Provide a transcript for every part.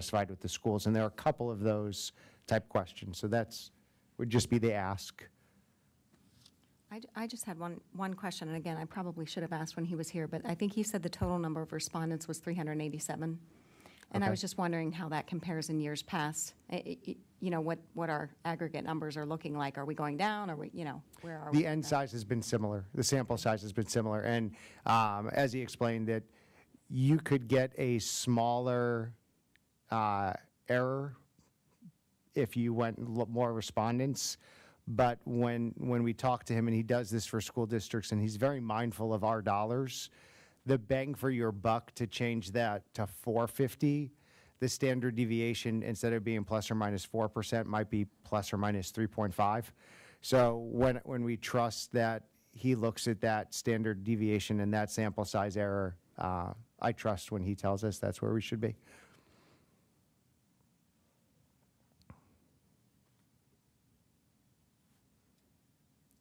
satisfied with the schools. And there are a couple of those type questions. So that's would just be the ask. I just had one question, and again, I probably should have asked when he was here, but I think he said the total number of respondents was 387. And I was just wondering how that compares in years past. What our aggregate numbers are looking like. Are we going down? Are we, where are we? The end size has been similar. The sample size has been similar. And as he explained, that you could get a smaller error if you went more respondents. But when we talk to him, and he does this for school districts, and he's very mindful of our dollars, the bang for your buck to change that to 450, the standard deviation, instead of being plus or minus 4%, might be plus or minus 3.5. So when we trust that he looks at that standard deviation and that sample size error, I trust when he tells us that's where we should be.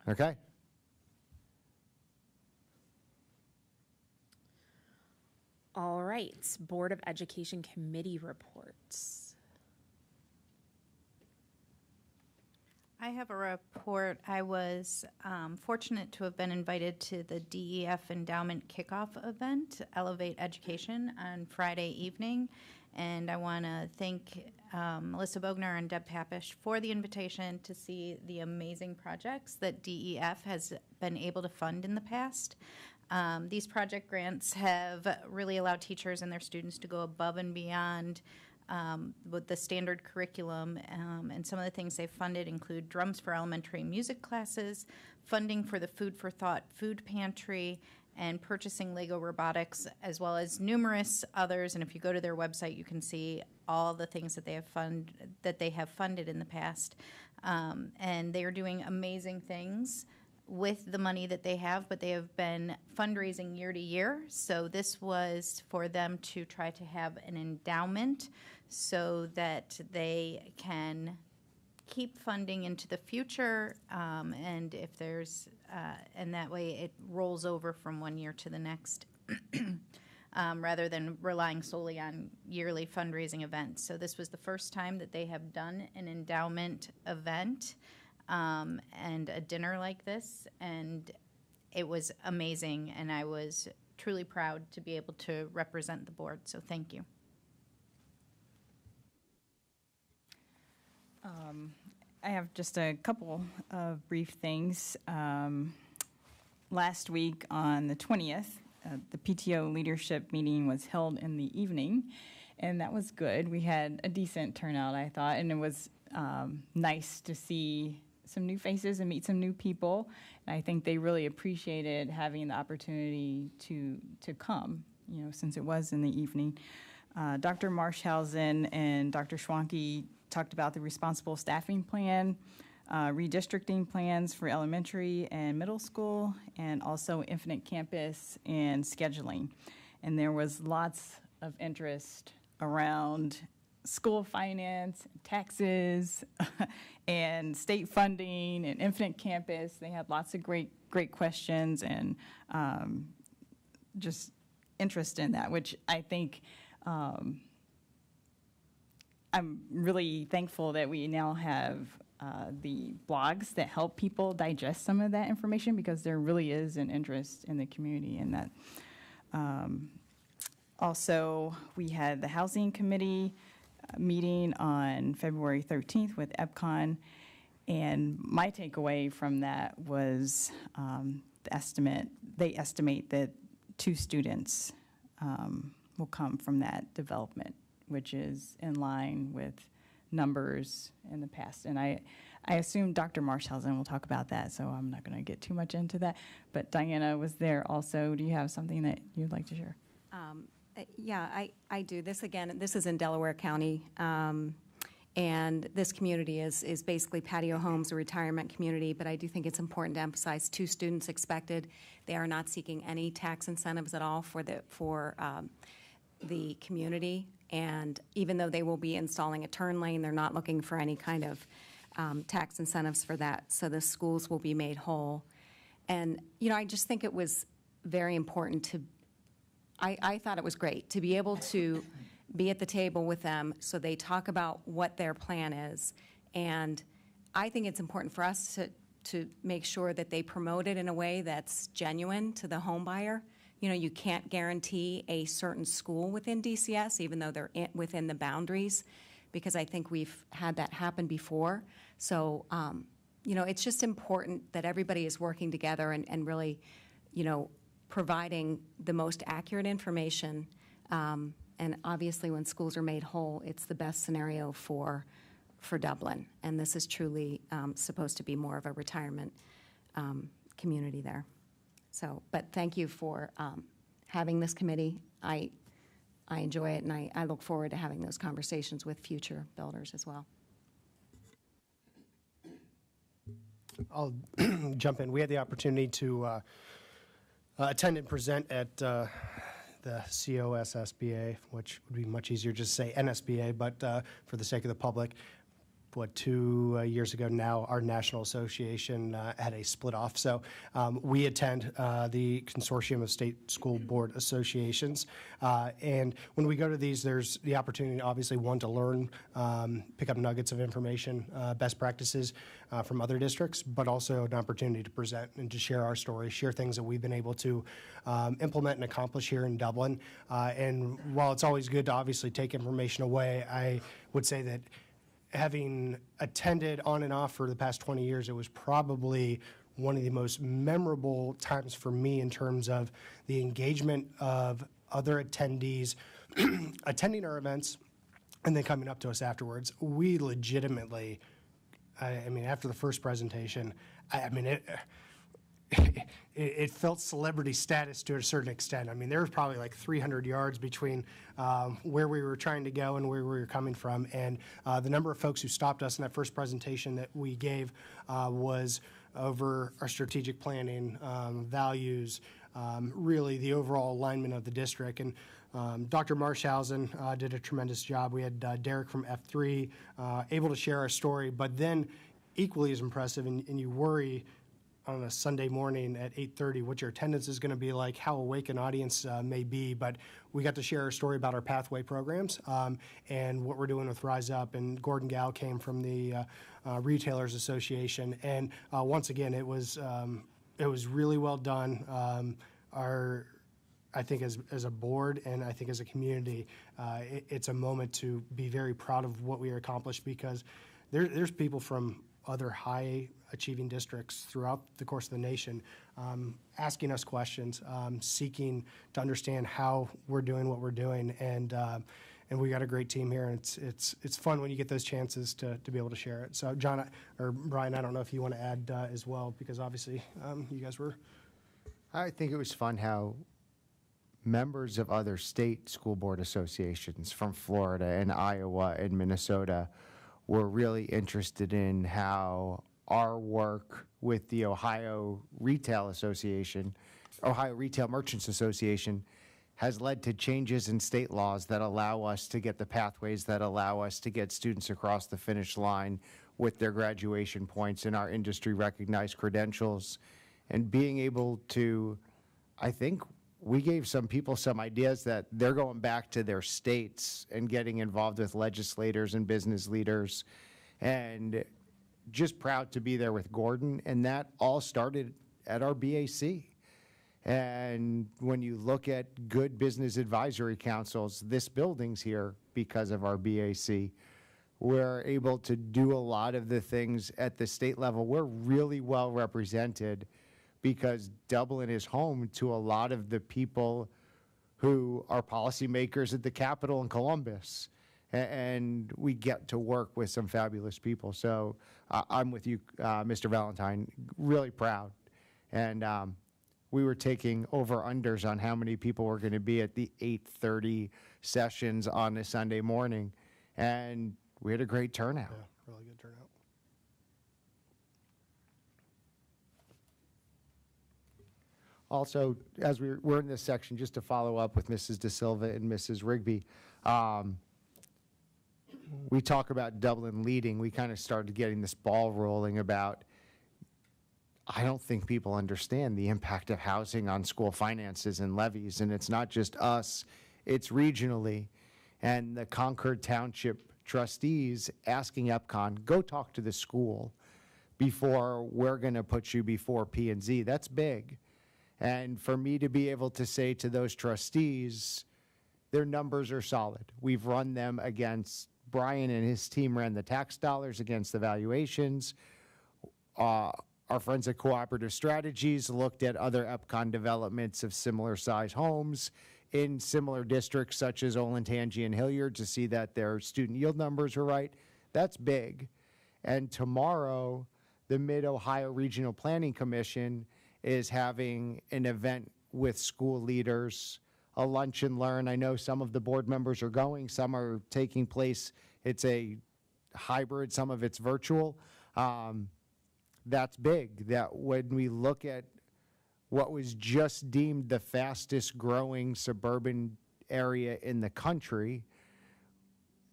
Okay. All right, Board of Education committee reports. I have a report. I was fortunate to have been invited to the DEF Endowment Kickoff event, Elevate Education, on Friday evening. And I want to thank Melissa Bogner and Deb Papish for the invitation to see the amazing projects that DEF has been able to fund in the past. These project grants have really allowed teachers and their students to go above and beyond with the standard curriculum, and some of the things they've funded include drums for elementary music classes, funding for the Food for Thought food pantry, and purchasing Lego robotics, as well as numerous others. And if you go to their website, you can see all the things that they have funded in the past. And they are doing amazing things with the money that they have, but they have been fundraising year to year. So this was for them to try to have an endowment so that they can keep funding into the future, and if there's, and that way it rolls over from one year to the next, rather than relying solely on yearly fundraising events. So this was the first time that they have done an endowment event and a dinner like this, and it was amazing, and I was truly proud to be able to represent the board, so thank you. I have just a couple of brief things. Last week on the 20th, the PTO leadership meeting was held in the evening, and that was good. We had a decent turnout, I thought, and it was nice to see some new faces and meet some new people. And I think they really appreciated having the opportunity to come, since it was in the evening. Dr. Marshausen and Dr. Schwanke talked about the responsible staffing plan, redistricting plans for elementary and middle school, and also Infinite Campus and scheduling. And there was lots of interest around school finance, taxes, and state funding, and Infinite Campus. They had lots of great questions and just interest in that, which I think I'm really thankful that we now have the blogs that help people digest some of that information, because there really is an interest in the community in that. Also, we had the Housing Committee meeting on February 13th with EPCON, and my takeaway from that was they estimate that 2 students will come from that development, which is in line with numbers in the past. And I assume Dr. Marshausen will talk about that, so I'm not going to get too much into that. But Diana was there also. Do you have something that you'd like to share? Yeah, I do. This is in Delaware County, and this community is basically patio homes, a retirement community, but I do think it's important to emphasize 2 students expected. They are not seeking any tax incentives at all for the community, and even though they will be installing a turn lane, they're not looking for any kind of tax incentives for that, so the schools will be made whole. And, I just think it was very important to I thought it was great to be able to be at the table with them so they talk about what their plan is. And I think it's important for us to make sure that they promote it in a way that's genuine to the home buyer. You know, you can't guarantee a certain school within DCS, even though they're within the boundaries, because I think we've had that happen before. So, you know, it's just important that everybody is working together and really, you know, providing the most accurate information. And obviously, when schools are made whole, it's the best scenario for Dublin. And this is truly supposed to be more of a retirement community there. So, but thank you for having this committee. I enjoy it, and I look forward to having those conversations with future builders as well. I'll jump in. We had the opportunity to attend and present at the COSSBA, which would be much easier just to say NSBA, but for the sake of the public, 2 years ago now, our national association had a split off. So we attend the Consortium of State School Board Associations. And when we go to these, there's the opportunity, obviously, one, to learn, pick up nuggets of information, best practices from other districts, but also an opportunity to present and to share our story, share things that we've been able to implement and accomplish here in Dublin. And while it's always good to obviously take information away, I would say that having attended on and off for the past 20 years, it was probably one of the most memorable times for me in terms of the engagement of other attendees attending our events and then coming up to us afterwards. We legitimately, I mean, after the first presentation, it felt celebrity status to a certain extent. I mean, there was probably like 300 yards between where we were trying to go and where we were coming from. And the number of folks who stopped us in that first presentation that we gave was over our strategic planning, values, really the overall alignment of the district. And Dr. Marshausen did a tremendous job. We had Derek from F3 able to share our story, but then equally as impressive, and you worry on a Sunday morning at 8:30 what your attendance is going to be like, how awake an audience may be, but we got to share our story about our pathway programs and what we're doing with Rise Up, and Gordon Gow came from the Retailers Association, and once again it was really well done. I think as a board and I think as a community, it's a moment to be very proud of what we accomplished, because there's people from other high achieving districts throughout the course of the nation asking us questions, seeking to understand how we're doing what we're doing, and we got a great team here, and it's fun when you get those chances to be able to share it. So John or Brian, I don't know if you want to add as well, because obviously you guys were. I think it was fun how members of other state school board associations from Florida and Iowa and Minnesota were really interested in how our work with the Ohio Retail Association, Ohio Retail Merchants Association, has led to changes in state laws that allow us to get the pathways that allow us to get students across the finish line with their graduation points and our industry recognized credentials. And being able to, I think we gave some people some ideas that they're going back to their states and getting involved with legislators and business leaders, and just proud to be there with Gordon. And that all started at our BAC. And when you look at good business advisory councils, this building's here because of our BAC. We're able to do a lot of the things at the state level. We're really well represented because Dublin is home to a lot of the people who are policymakers at the Capitol in Columbus. And we get to work with some fabulous people. So I'm with you, Mr. Valentine, really proud. And we were taking over-unders on how many people were going to be at the 8:30 sessions on a Sunday morning. And we had a great turnout. Yeah, really good turnout. Also, as we're in this section, just to follow up with Mrs. De Silva and Mrs. Rigby, we talk about Dublin leading. We kind of started getting this ball rolling about, I don't think people understand the impact of housing on school finances and levies, and it's not just us, it's regionally. and the Concord Township trustees asking EPCON, go talk to the school before we're going to put you before P&Z. That's big. And for me to be able to say to those trustees, their numbers are solid. We've run them against, Brian and his team ran the tax dollars against the valuations. Our friends at Cooperative Strategies looked at other EPCON developments of similar size homes in similar districts such as Olentangy and Hilliard to see that their student yield numbers are right. That's big. And tomorrow, the Mid-Ohio Regional Planning Commission is having an event with school leaders, a lunch and learn. I know some of the board members are going, some are taking place. It's a hybrid, some of it's virtual. That's big, that when we look at what was just deemed the fastest growing suburban area in the country,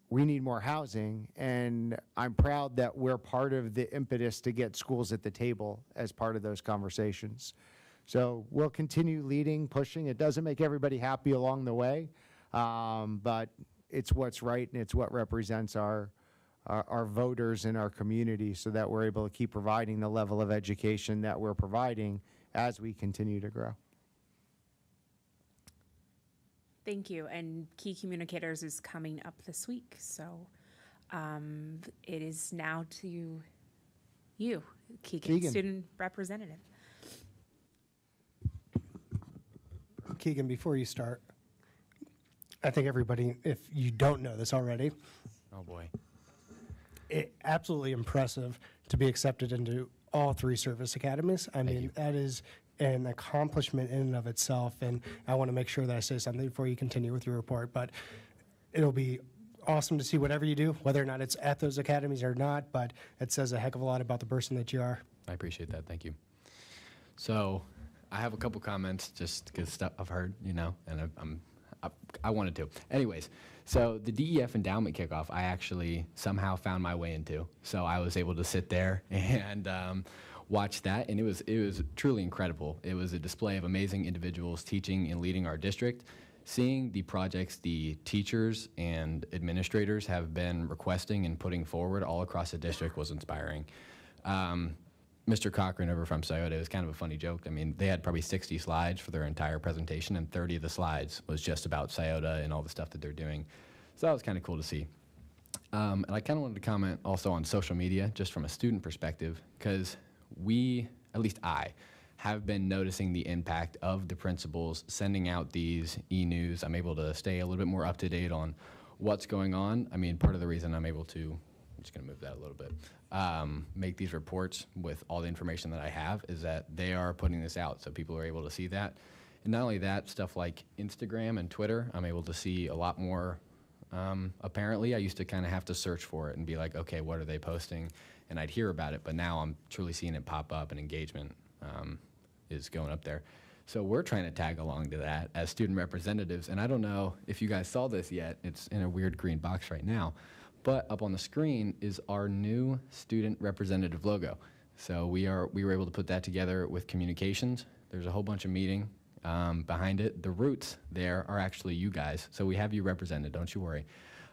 we need more housing. And I'm proud that we're part of the impetus to get schools at the table as part of those conversations. So we'll continue leading, pushing. It doesn't make everybody happy along the way, but it's what's right and it's what represents our voters in our community so that we're able to keep providing the level of education that we're providing as we continue to grow. Thank you. And Key Communicators is coming up this week. So it is now to you, Keegan. student representative. Keegan, before you start, I think everybody, if you don't know this already, Oh, boy. Absolutely impressive to be accepted into all 3 service academies. I mean, that is an accomplishment in and of itself, and I want to make sure that I say something before you continue with your report, but it'll be awesome to see whatever you do, whether or not it's at those academies or not, but it says a heck of a lot about the person that you are. I appreciate that. Thank you. So I have a couple comments just because stuff I've heard, and I wanted to. Anyways, so the DEF endowment kickoff, I actually somehow found my way into. So I was able to sit there and watch that, and it was truly incredible. It was a display of amazing individuals teaching and leading our district. Seeing the projects the teachers and administrators have been requesting and putting forward all across the district was inspiring. Mr. Cochran over from Scioto, it was kind of a funny joke. I mean, they had probably 60 slides for their entire presentation, and 30 of the slides was just about Scioto and all the stuff that they're doing. So that was kind of cool to see. And I kind of wanted to comment also on social media, just from a student perspective, because we, at least I, have been noticing the impact of the principals sending out these e-news. I'm able to stay a little bit more up to date on what's going on. I mean, part of the reason I'm able to, I'm just going to move that a little bit, make these reports with all the information that I have is that they are putting this out so people are able to see that. And not only that, stuff like Instagram and Twitter, I'm able to see a lot more. Apparently, I used to kind of have to search for it and be like, okay, what are they posting? And I'd hear about it, but now I'm truly seeing it pop up and engagement is going up there. So we're trying to tag along to that as student representatives. And I don't know if you guys saw this yet. It's in a weird green box right now. But up on the screen is our new student representative logo. So we were able to put that together with communications. There's a whole bunch of meeting behind it. The roots there are actually you guys. So we have you represented, don't you worry.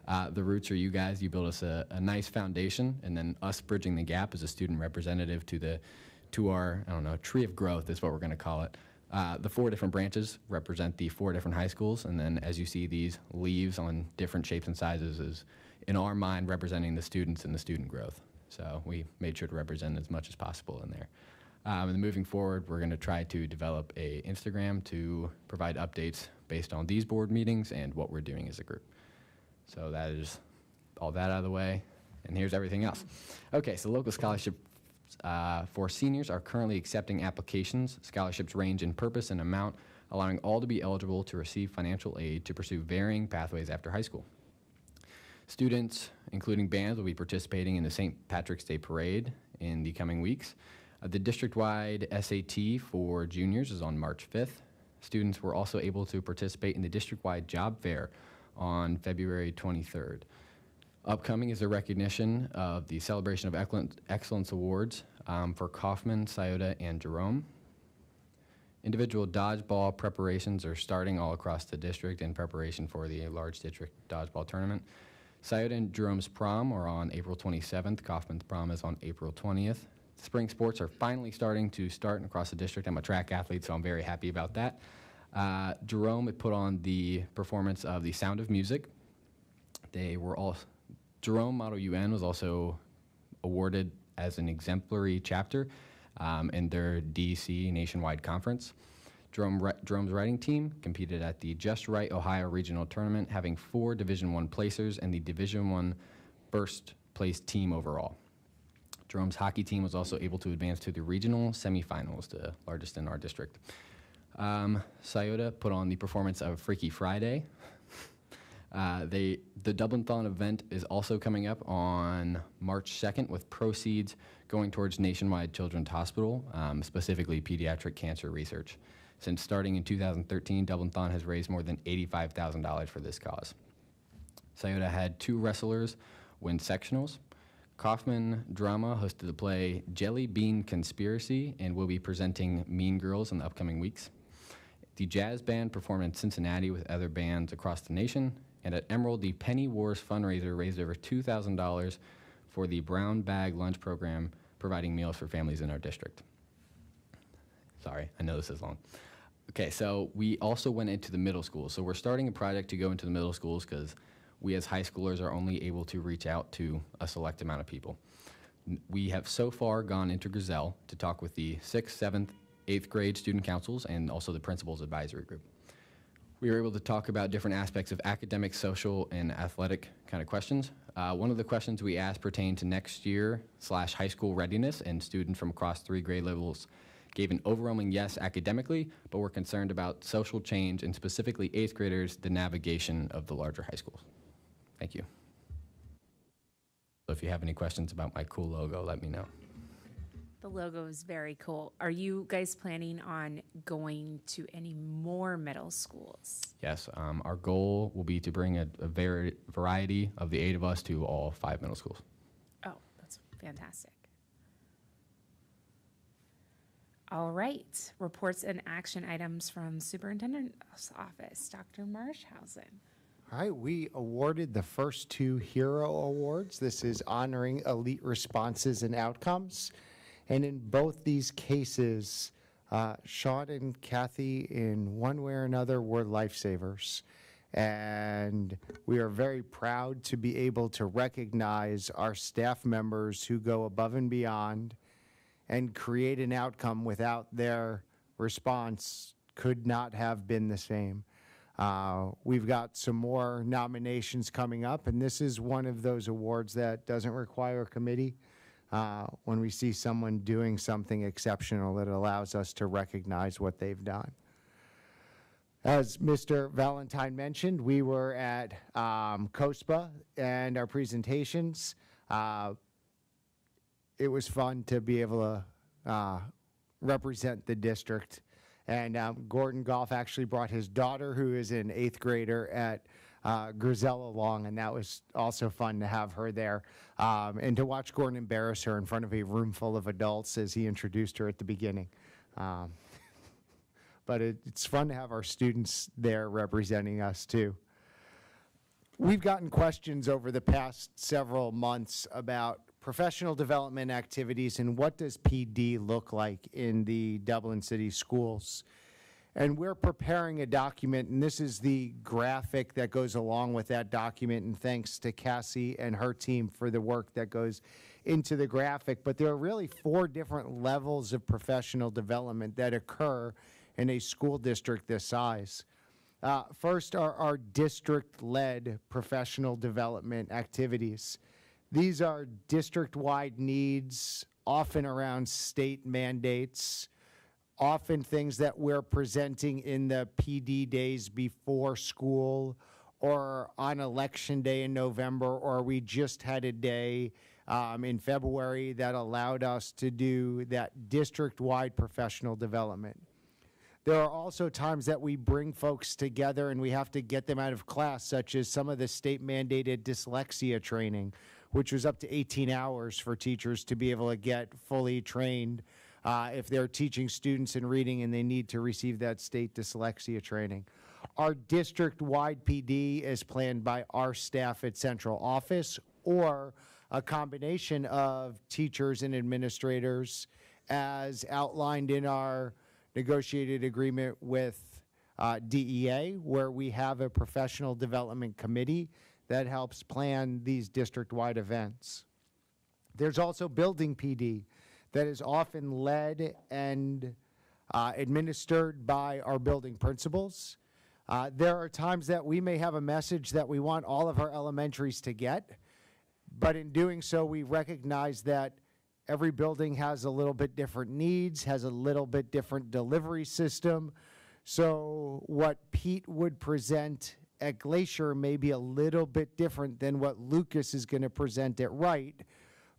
The roots are you guys. You build us a nice foundation, and then us bridging the gap as a student representative to our, I don't know, tree of growth is what we're going to call it. The 4 different branches represent the 4 different high schools, and then as you see these leaves on different shapes and sizes is, in our mind, representing the students and the student growth. So we made sure to represent as much as possible in there. And then moving forward, we're going to try to develop a Instagram to provide updates based on these board meetings and what we're doing as a group. So that is all that out of the way, and here's everything else. Okay, so local scholarship for seniors are currently accepting applications. Scholarships range in purpose and amount, allowing all to be eligible to receive financial aid to pursue varying pathways after high school. Students, including bands, will be participating in the St. Patrick's Day Parade in the coming weeks. The district-wide SAT for juniors is on March 5th. Students were also able to participate in the district-wide job fair on February 23rd. Upcoming is a recognition of the Celebration of Excellence Awards for Kaufman, Scioto, and Jerome. Individual dodgeball preparations are starting all across the district in preparation for the large district dodgeball tournament. Scioto and Jerome's prom are on April 27th. Kaufman's prom is on April 20th. Spring sports are finally starting across the district. I'm a track athlete, so I'm very happy about that. Jerome had put on the performance of The Sound of Music. Jerome Model UN was also awarded as an exemplary chapter in their DC nationwide conference. Jerome's writing team competed at the Just Right Ohio Regional Tournament, having 4 Division I placers and the Division I first place team overall. Jerome's hockey team was also able to advance to the regional semifinals, the largest in our district. Scioto put on the performance of Freaky Friday. The Dublin-thon event is also coming up on March 2nd with proceeds going towards Nationwide Children's Hospital, specifically pediatric cancer research. Since starting in 2013, Dublin-thon has raised more than $85,000 for this cause. Scioto had 2 wrestlers win sectionals. Kaufman Drama hosted the play Jelly Bean Conspiracy and will be presenting Mean Girls in the upcoming weeks. The jazz band performed in Cincinnati with other bands across the nation. And at Emerald, the Penny Wars fundraiser raised over $2,000 for the Brown Bag Lunch Program, providing meals for families in our district. Sorry, I know this is long. Okay, so we also went into the middle schools. So we're starting a project to go into the middle schools because we as high schoolers are only able to reach out to a select amount of people. We have so far gone into Griselle to talk with the 6th, 7th, 8th grade student councils and also the principal's advisory group. We were able to talk about different aspects of academic, social, and athletic kind of questions. One of the questions we asked pertained to next year / high school readiness, and students from across 3 grade levels gave an overwhelming yes academically, but were concerned about social change and specifically 8th graders, the navigation of the larger high schools. Thank you. So if you have any questions about my cool logo, let me know. The logo is very cool. Are you guys planning on going to any more middle schools? Yes, our goal will be to bring a variety of the 8 of us to all 5 middle schools. Oh, that's fantastic. All right, reports and action items from Superintendent's Office. Dr. Marshausen. All right, we awarded the first 2 Hero Awards. This is honoring elite responses and outcomes. And in both these cases, Sean and Kathy, in one way or another, were lifesavers. And we are very proud to be able to recognize our staff members who go above and beyond and create an outcome without their response could not have been the same. We've got some more nominations coming up, and this is one of those awards that doesn't require a committee. When we see someone doing something exceptional, it allows us to recognize what they've done. As Mr. Valentine mentioned, we were at COSPA and our presentations. It was fun to be able to represent the district. And Gordon Goff actually brought his daughter, who is an 8th grader at Griselle, along, and that was also fun to have her there. And to watch Gordon embarrass her in front of a room full of adults as he introduced her at the beginning. But it's fun to have our students there representing us, too. We've gotten questions over the past several months about professional development activities and what does PD look like in the Dublin City schools. And we're preparing a document, and this is the graphic that goes along with that document, and thanks to Cassie and her team for the work that goes into the graphic. But there are really 4 different levels of professional development that occur in a school district this size. First are our district-led professional development activities. These are district-wide needs, often around state mandates, often things that we're presenting in the PD days before school or on election day in November, or we just had a day in February that allowed us to do that district-wide professional development. There are also times that we bring folks together and we have to get them out of class, such as some of the state-mandated dyslexia training, which was up to 18 hours for teachers to be able to get fully trained if they're teaching students in reading and they need to receive that state dyslexia training. Our district-wide PD is planned by our staff at central office or a combination of teachers and administrators as outlined in our negotiated agreement with DEA, where we have a professional development committee that helps plan these district-wide events. There's also building PD that is often led and administered by our building principals. There are times that we may have a message that we want all of our elementaries to get, but in doing so, we recognize that every building has a little bit different needs, has a little bit different delivery system. So what Pete would present at Glacier may be a little bit different than what Lucas is going to present at Wright,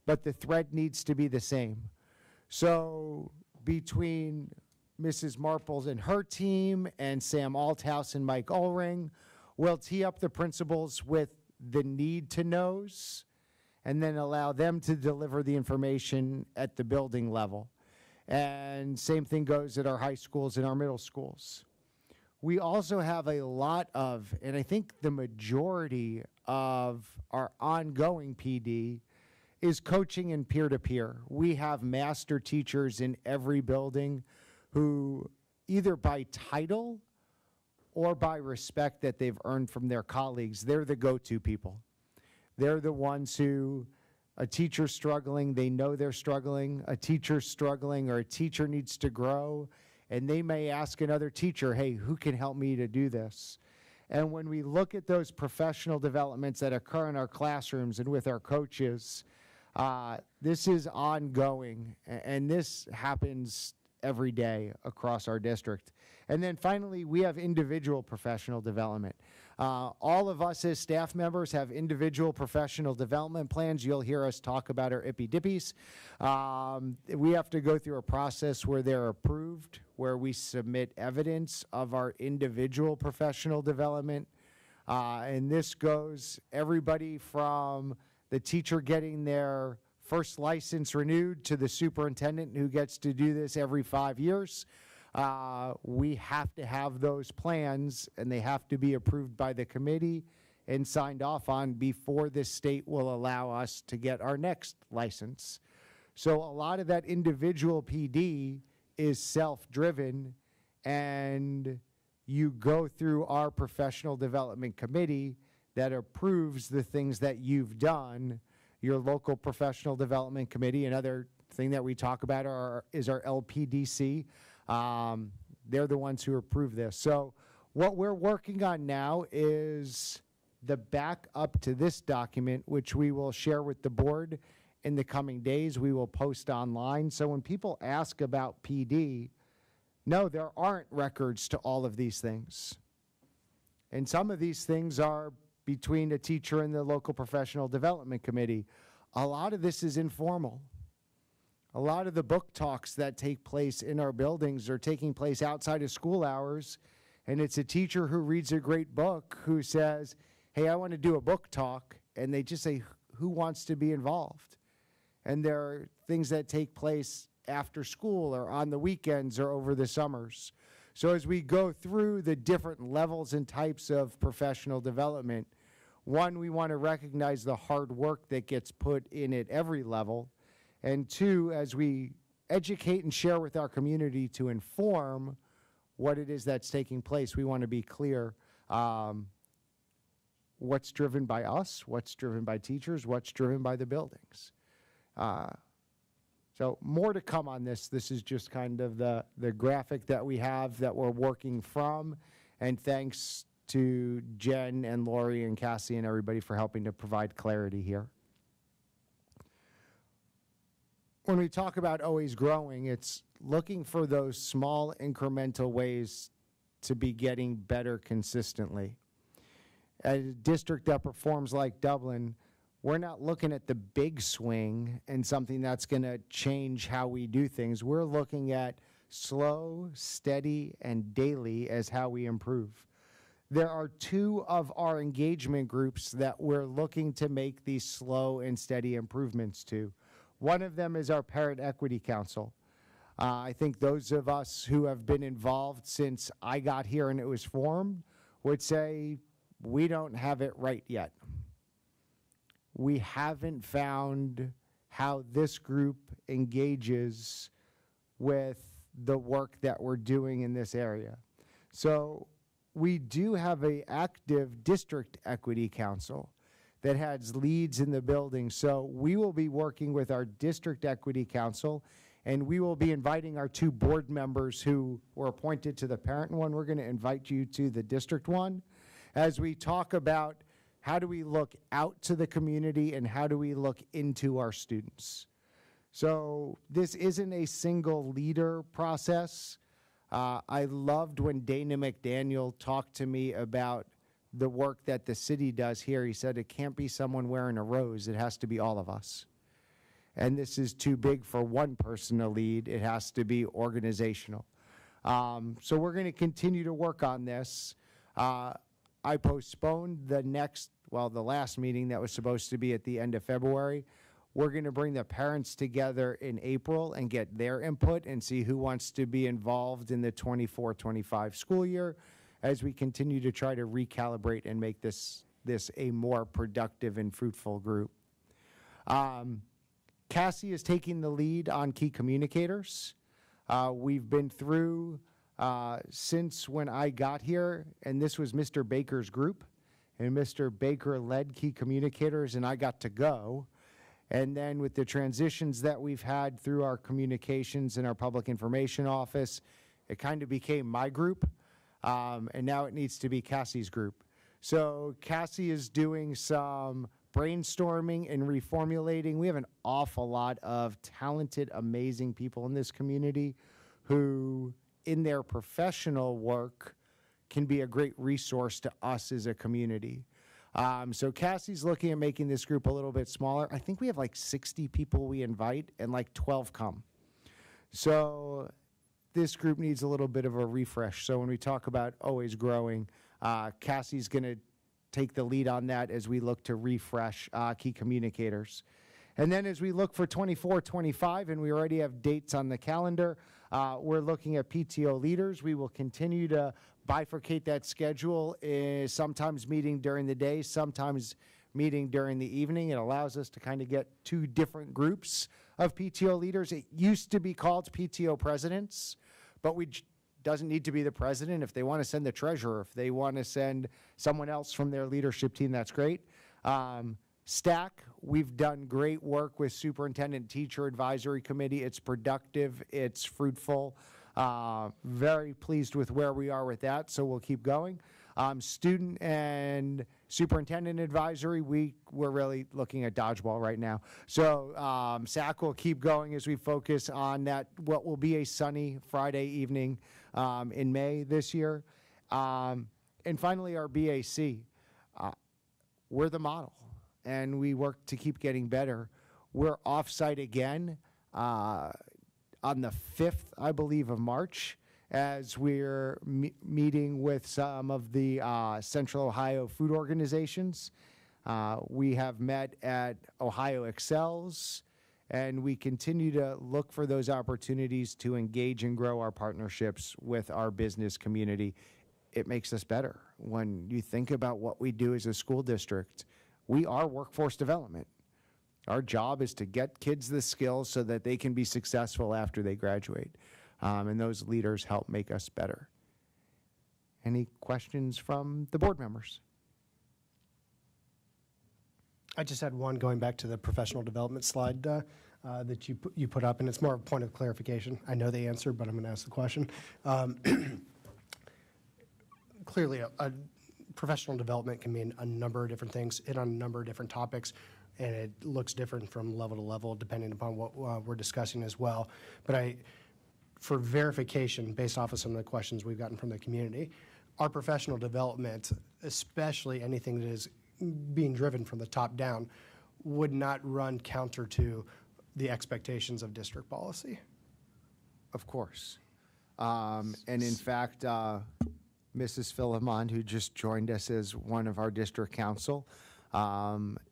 but the thread needs to be the same. So between Mrs. Marples and her team and Sam Althouse and Mike Ulring, we'll tee up the principals with the need to knows and then allow them to deliver the information at the building level. And same thing goes at our high schools and our middle schools. We also have a lot of, and I think the majority of our ongoing PD is coaching and peer-to-peer. We have master teachers in every building who either by title or by respect that they've earned from their colleagues, they're the go-to people. They're the ones who, a teacher's struggling, they know they're struggling, a teacher's struggling, or a teacher needs to grow, and they may ask another teacher, hey, who can help me to do this? And when we look at those professional developments that occur in our classrooms and with our coaches, this is ongoing, and this happens every day across our district. And then finally, we have individual professional development. All of us as staff members have individual professional development plans. You'll hear us talk about our Ippy Dippies. We have to go through a process where they're approved, where we submit evidence of our individual professional development. And this goes everybody from the teacher getting their first license renewed to the superintendent who gets to do this every 5 years. We have to have those plans, and they have to be approved by the committee and signed off on before the state will allow us to get our next license. So a lot of that individual PD is self-driven, and you go through our professional development committee that approves the things that you've done. Your local professional development committee. Another thing that we talk about is our LPDC. They're the ones who approve this. So what we're working on now is the backup to this document, which we will share with the board in the coming days. We will post online. So when people ask about PD, no, there aren't records to all of these things. And some of these things are between a teacher and the local professional development committee. A lot of this is informal. A lot of the book talks that take place in our buildings are taking place outside of school hours, and it's a teacher who reads a great book who says, hey, I want to do a book talk, and they just say, who wants to be involved? And there are things that take place after school or on the weekends or over the summers. So as we go through the different levels and types of professional development, one, we want to recognize the hard work that gets put in at every level. And two, as we educate and share with our community to inform what it is that's taking place, we want to be clear what's driven by us, what's driven by teachers, what's driven by the buildings. So more to come on this. This is just kind of the graphic that we have that we're working from. And thanks to Jen and Lori and Cassie and everybody for helping to provide clarity here. When we talk about always growing, it's looking for those small incremental ways to be getting better consistently. At a district that performs like Dublin, we're not looking at the big swing and something that's going to change how we do things. We're looking at slow, steady, and daily as how we improve. There are two of our engagement groups that we're looking to make these slow and steady improvements to. One of them is our Parent Equity Council. I think those of us who have been involved since I got here and it was formed would say we don't have it right yet. We haven't found how this group engages with the work that we're doing in this area. So we do have an active district equity council that has leads in the building. So we will be working with our district equity council, and we will be inviting our 2 board members who were appointed to the parent one. We're going to invite you to the district one as we talk about how do we look out to the community and how do we look into our students. So this isn't a single leader process. I loved when Dana McDaniel talked to me about the work that the city does here. He said it can't be someone wearing a rose, it has to be all of us. And this is too big for one person to lead, it has to be organizational. So we're going to continue to work on this. I postponed the last meeting that was supposed to be at the end of February. We're going to bring the parents together in April and get their input and see who wants to be involved in the 24-25 school year as we continue to try to recalibrate and make this a more productive and fruitful group. Cassie is taking the lead on key communicators. We've been through since when I got here, and this was Mr. Baker's group, and Mr. Baker led key communicators, and I got to go. And then with the transitions that we've had through our communications and our public information office, it kind of became my group, and now it needs to be Cassie's group. So Cassie is doing some brainstorming and reformulating. We have an awful lot of talented, amazing people in this community who, in their professional work, can be a great resource to us as a community. So Cassie's looking at making this group a little bit smaller. I think we have like 60 people we invite and like 12 come. So this group needs a little bit of a refresh. So when we talk about always growing, Cassie's going to take the lead on that as we look to refresh key communicators. And then as we look for 24-25, and we already have dates on the calendar, we're looking at PTO leaders. We will continue to bifurcate that schedule, sometimes meeting during the day, sometimes meeting during the evening. It allows us to kind of get 2 different groups of PTO leaders. It used to be called PTO presidents, but doesn't need to be the president. If they want to send the treasurer, if they want to send someone else from their leadership team, that's great. STAC, we've done great work with Superintendent Teacher Advisory Committee. It's productive, it's fruitful. Very pleased with where we are with that, so we'll keep going. Student and Superintendent Advisory, we're really looking at dodgeball right now. So SAC will keep going as we focus on that, what will be a sunny Friday evening in May this year. And finally, our BAC. We're the model, and we work to keep getting better. We're off-site again on the 5th, I believe, of March, as we're meeting with some of the Central Ohio food organizations. We have met at Ohio Excels, and we continue to look for those opportunities to engage and grow our partnerships with our business community. It makes us better. When you think about what we do as a school district, we are workforce development. Our job is to get kids the skills so that they can be successful after they graduate. And those leaders help make us better. Any questions from the board members? I just had one going back to the professional development slide that you put up, and it's more of a point of clarification. I know the answer, but I'm going to ask the question. Clearly, a professional development can mean a number of different things, hit on a number of different topics, and it looks different from level to level depending upon what we're discussing as well. But for verification, based off of some of the questions we've gotten from the community, our professional development, especially anything that is being driven from the top down, would not run counter to the expectations of district policy. Of course. And in fact, Mrs. Philemon, who just joined us as one of our district council,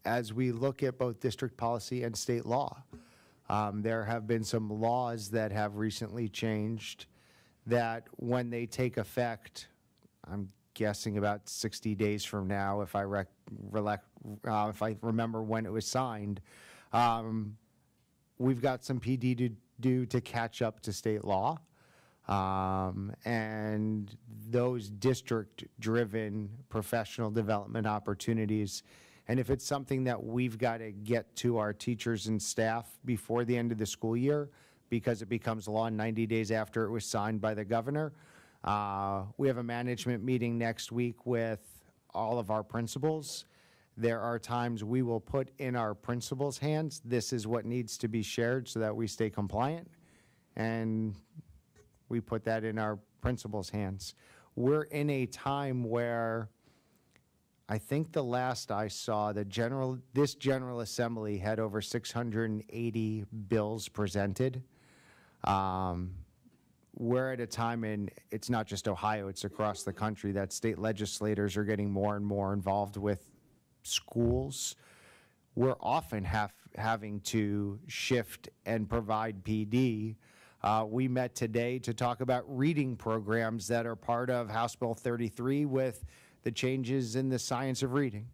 as we look at both district policy and state law, There have been some laws that have recently changed that when they take effect, I'm guessing about 60 days from now, if I remember when it was signed, we've got some PD to do to catch up to state law. And those district-driven professional development opportunities. And if it's something that we've got to get to our teachers and staff before the end of the school year, because it becomes law 90 days after it was signed by the governor, we have a management meeting next week with all of our principals. There are times we will put in our principals' hands, this is what needs to be shared so that we stay compliant. And we put that in our principals' hands. We're in a time where I think the last I saw, this General Assembly had over 680 bills presented. We're at a time, and it's not just Ohio, it's across the country, that state legislators are getting more and more involved with schools. We're often having to shift and provide PD. We met today to talk about reading programs that are part of House Bill 33 with the changes in the science of reading.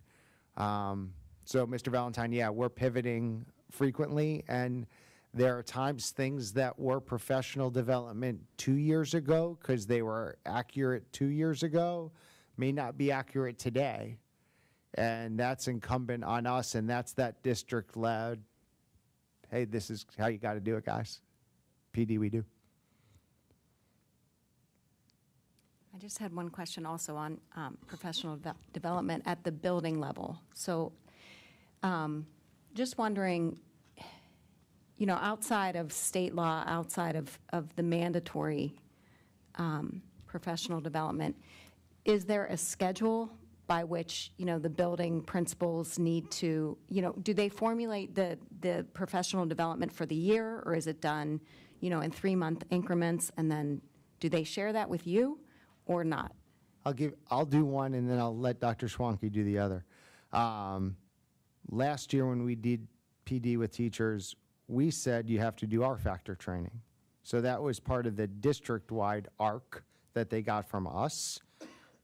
So, Mr. Valentine, yeah, we're pivoting frequently, and there are times things that were professional development 2 years ago, because they were accurate 2 years ago, may not be accurate today. And that's incumbent on us, and that's that district-led, hey, this is how you got to do it, guys. PD we do. I just had one question also on professional development at the building level. So just wondering, you know, outside of state law, outside of the mandatory professional development, is there a schedule by which, you know, the building principals need to, you know, do they formulate the professional development for the year, or is it done, you know, in 3-month increments, and then do they share that with you or not? I'll do one, and then I'll let Dr. Schwanke do the other. Last year when we did PD with teachers, we said you have to do R-Factor training. So that was part of the district-wide ARC that they got from us.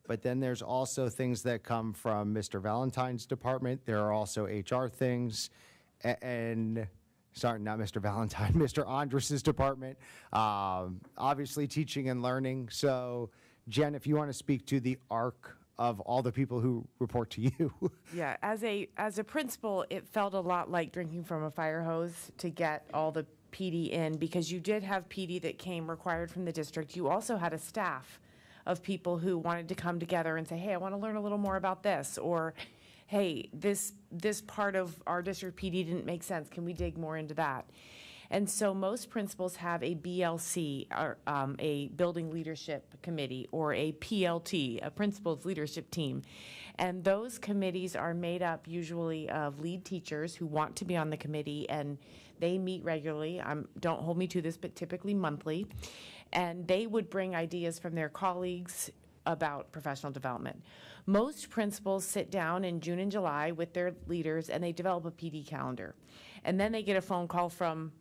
But then there's also things that come from Mr. Valentine's department. There are also HR things, and sorry, not Mr. Valentine, Mr. Andres's department. Obviously, teaching and learning. So, Jen, if you want to speak to the ARC of all the people who report to you. Yeah, as a principal, it felt a lot like drinking from a fire hose to get all the PD in, because you did have PD that came required from the district. You also had a staff of people who wanted to come together and say, hey, I want to learn a little more about this, or hey, this part of our district PD didn't make sense. Can we dig more into that? And so most principals have a BLC, or a Building Leadership Committee, or a PLT, a Principals Leadership Team. And those committees are made up usually of lead teachers who want to be on the committee, and they meet regularly. Don't hold me to this, but typically monthly. And they would bring ideas from their colleagues about professional development. Most principals sit down in June and July with their leaders, and they develop a PD calendar. And then they get a phone call from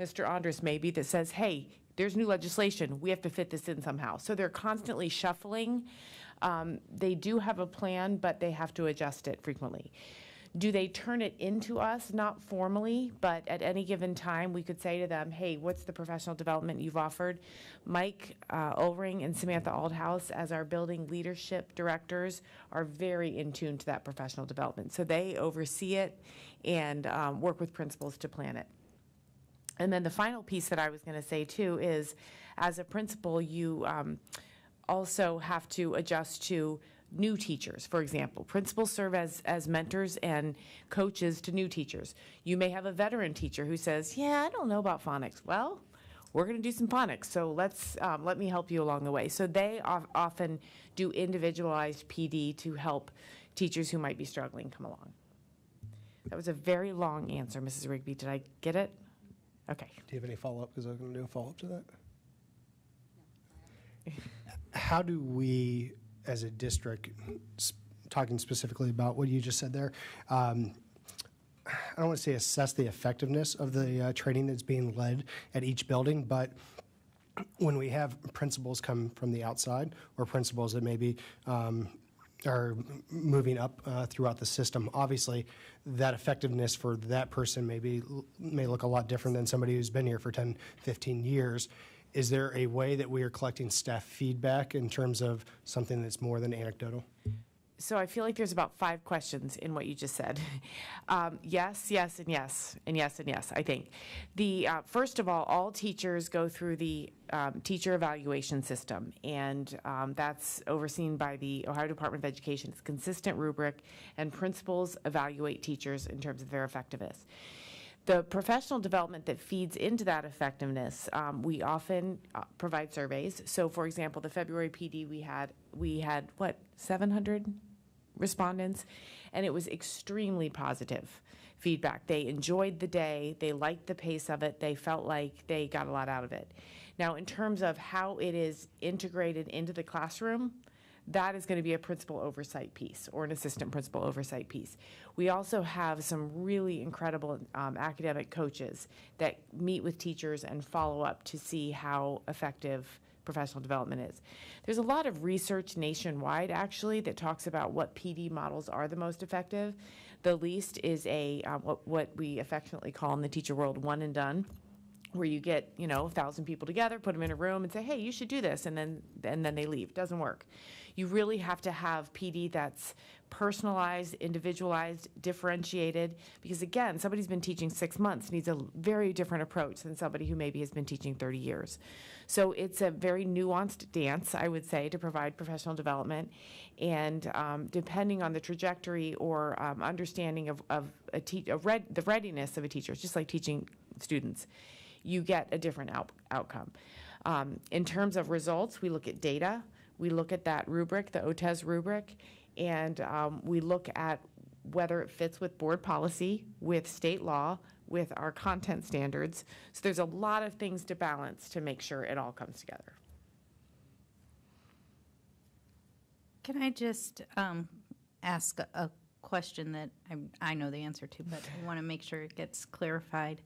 Mr. Andres maybe that says, hey, there's new legislation. We have to fit this in somehow. So they're constantly shuffling. They do have a plan, but they have to adjust it frequently. Do they turn it into us? Not formally, but at any given time, we could say to them, hey, what's the professional development you've offered? Mike Ulring and Samantha Aldhouse, as our building leadership directors, are very in tune to that professional development. So they oversee it and work with principals to plan it. And then the final piece that I was going to say, too, is as a principal, you also have to adjust to new teachers. For example, principals serve as mentors and coaches to new teachers. You may have a veteran teacher who says, yeah, I don't know about phonics. Well, we're going to do some phonics, so let me help you along the way. So they often do individualized PD to help teachers who might be struggling come along. That was a very long answer, Mrs. Rigby. Did I get it? Okay. Do you have any follow-up? Because I was going to do a follow-up to that. How do we, as a district, talking specifically about what you just said there, I don't want to say assess the effectiveness of the training that's being led at each building, but when we have principals come from the outside or principals that maybe are moving up throughout the system, obviously that effectiveness for that person may look a lot different than somebody who's been here for 10, 15 years. Is there a way that we are collecting staff feedback in terms of something that's more than anecdotal? So I feel like there's about 5 questions in what you just said. Yes, yes, and yes, and yes, and yes, I think. First of all teachers go through the teacher evaluation system, and that's overseen by the Ohio Department of Education. It's a consistent rubric, and principals evaluate teachers in terms of their effectiveness. The professional development that feeds into that effectiveness, we often provide surveys. So, for example, the February PD, we had what, 700 respondents, and it was extremely positive feedback. They enjoyed the day, they liked the pace of it, they felt like they got a lot out of it. Now, in terms of how it is integrated into the classroom, that is going to be a principal oversight piece or an assistant principal oversight piece. We also have some really incredible academic coaches that meet with teachers and follow up to see how effective professional development is. There's a lot of research nationwide, actually, that talks about what PD models are the most effective. The least is what we affectionately call in the teacher world one and done, where you get 1,000 people together, put them in a room, and say, hey, you should do this, and then they leave. Doesn't work. You really have to have PD that's personalized, individualized, differentiated, because again, somebody who's been teaching 6 months needs a very different approach than somebody who maybe has been teaching 30 years. So it's a very nuanced dance, I would say, to provide professional development, and depending on the trajectory or understanding of the readiness of a teacher, it's just like teaching students, you get a different outcome. In terms of results, we look at data. We look at that rubric, the OTES rubric, and we look at whether it fits with board policy, with state law, with our content standards. So there's a lot of things to balance to make sure it all comes together. Can I just ask a question that I know the answer to, but I want to make sure it gets clarified?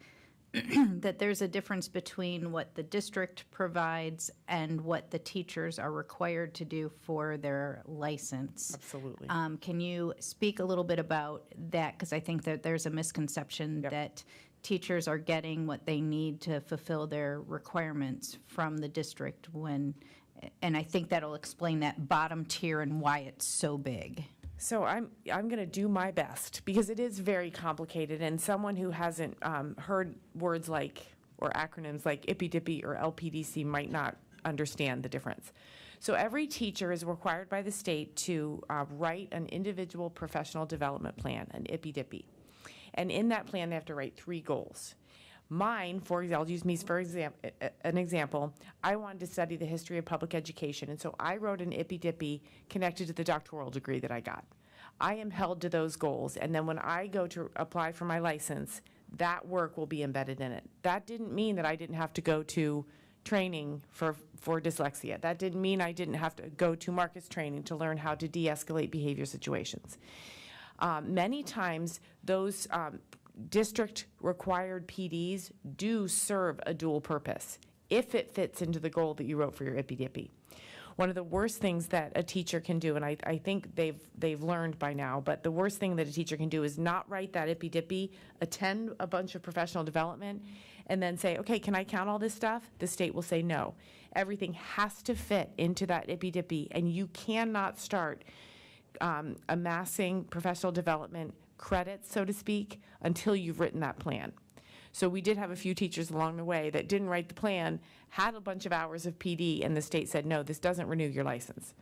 That there's a difference between what the district provides and what the teachers are required to do for their license. Absolutely. Can you speak a little bit about that? Because I think that there's a misconception that teachers are getting what they need to fulfill their requirements from the district and I think that'll explain that bottom tier and why it's so big. So I'm going to do my best because it is very complicated, and someone who hasn't heard words like or acronyms like IPDIPI or LPDC might not understand the difference. So every teacher is required by the state to write an individual professional development plan, an IPDIPI, and in that plan they have to write 3 goals. Mine, I'll use me for an example. I wanted to study the history of public education, and so I wrote an IPDIPI connected to the doctoral degree that I got. I am held to those goals, and then when I go to apply for my license, that work will be embedded in it. That didn't mean that I didn't have to go to training for dyslexia. That didn't mean I didn't have to go to Marcus training to learn how to de-escalate behavior situations. Many times, those district-required PDs do serve a dual purpose if it fits into the goal that you wrote for your IPDIPI. One of the worst things that a teacher can do, and I think they've learned by now, but the worst thing that a teacher can do is not write that IPDIPI, attend a bunch of professional development, and then say, okay, can I count all this stuff? The state will say no. Everything has to fit into that IPDIPI, and you cannot start amassing professional development credits, so to speak, until you've written that plan. So we did have a few teachers along the way that didn't write the plan, had a bunch of hours of PD, and the state said, no, this doesn't renew your license.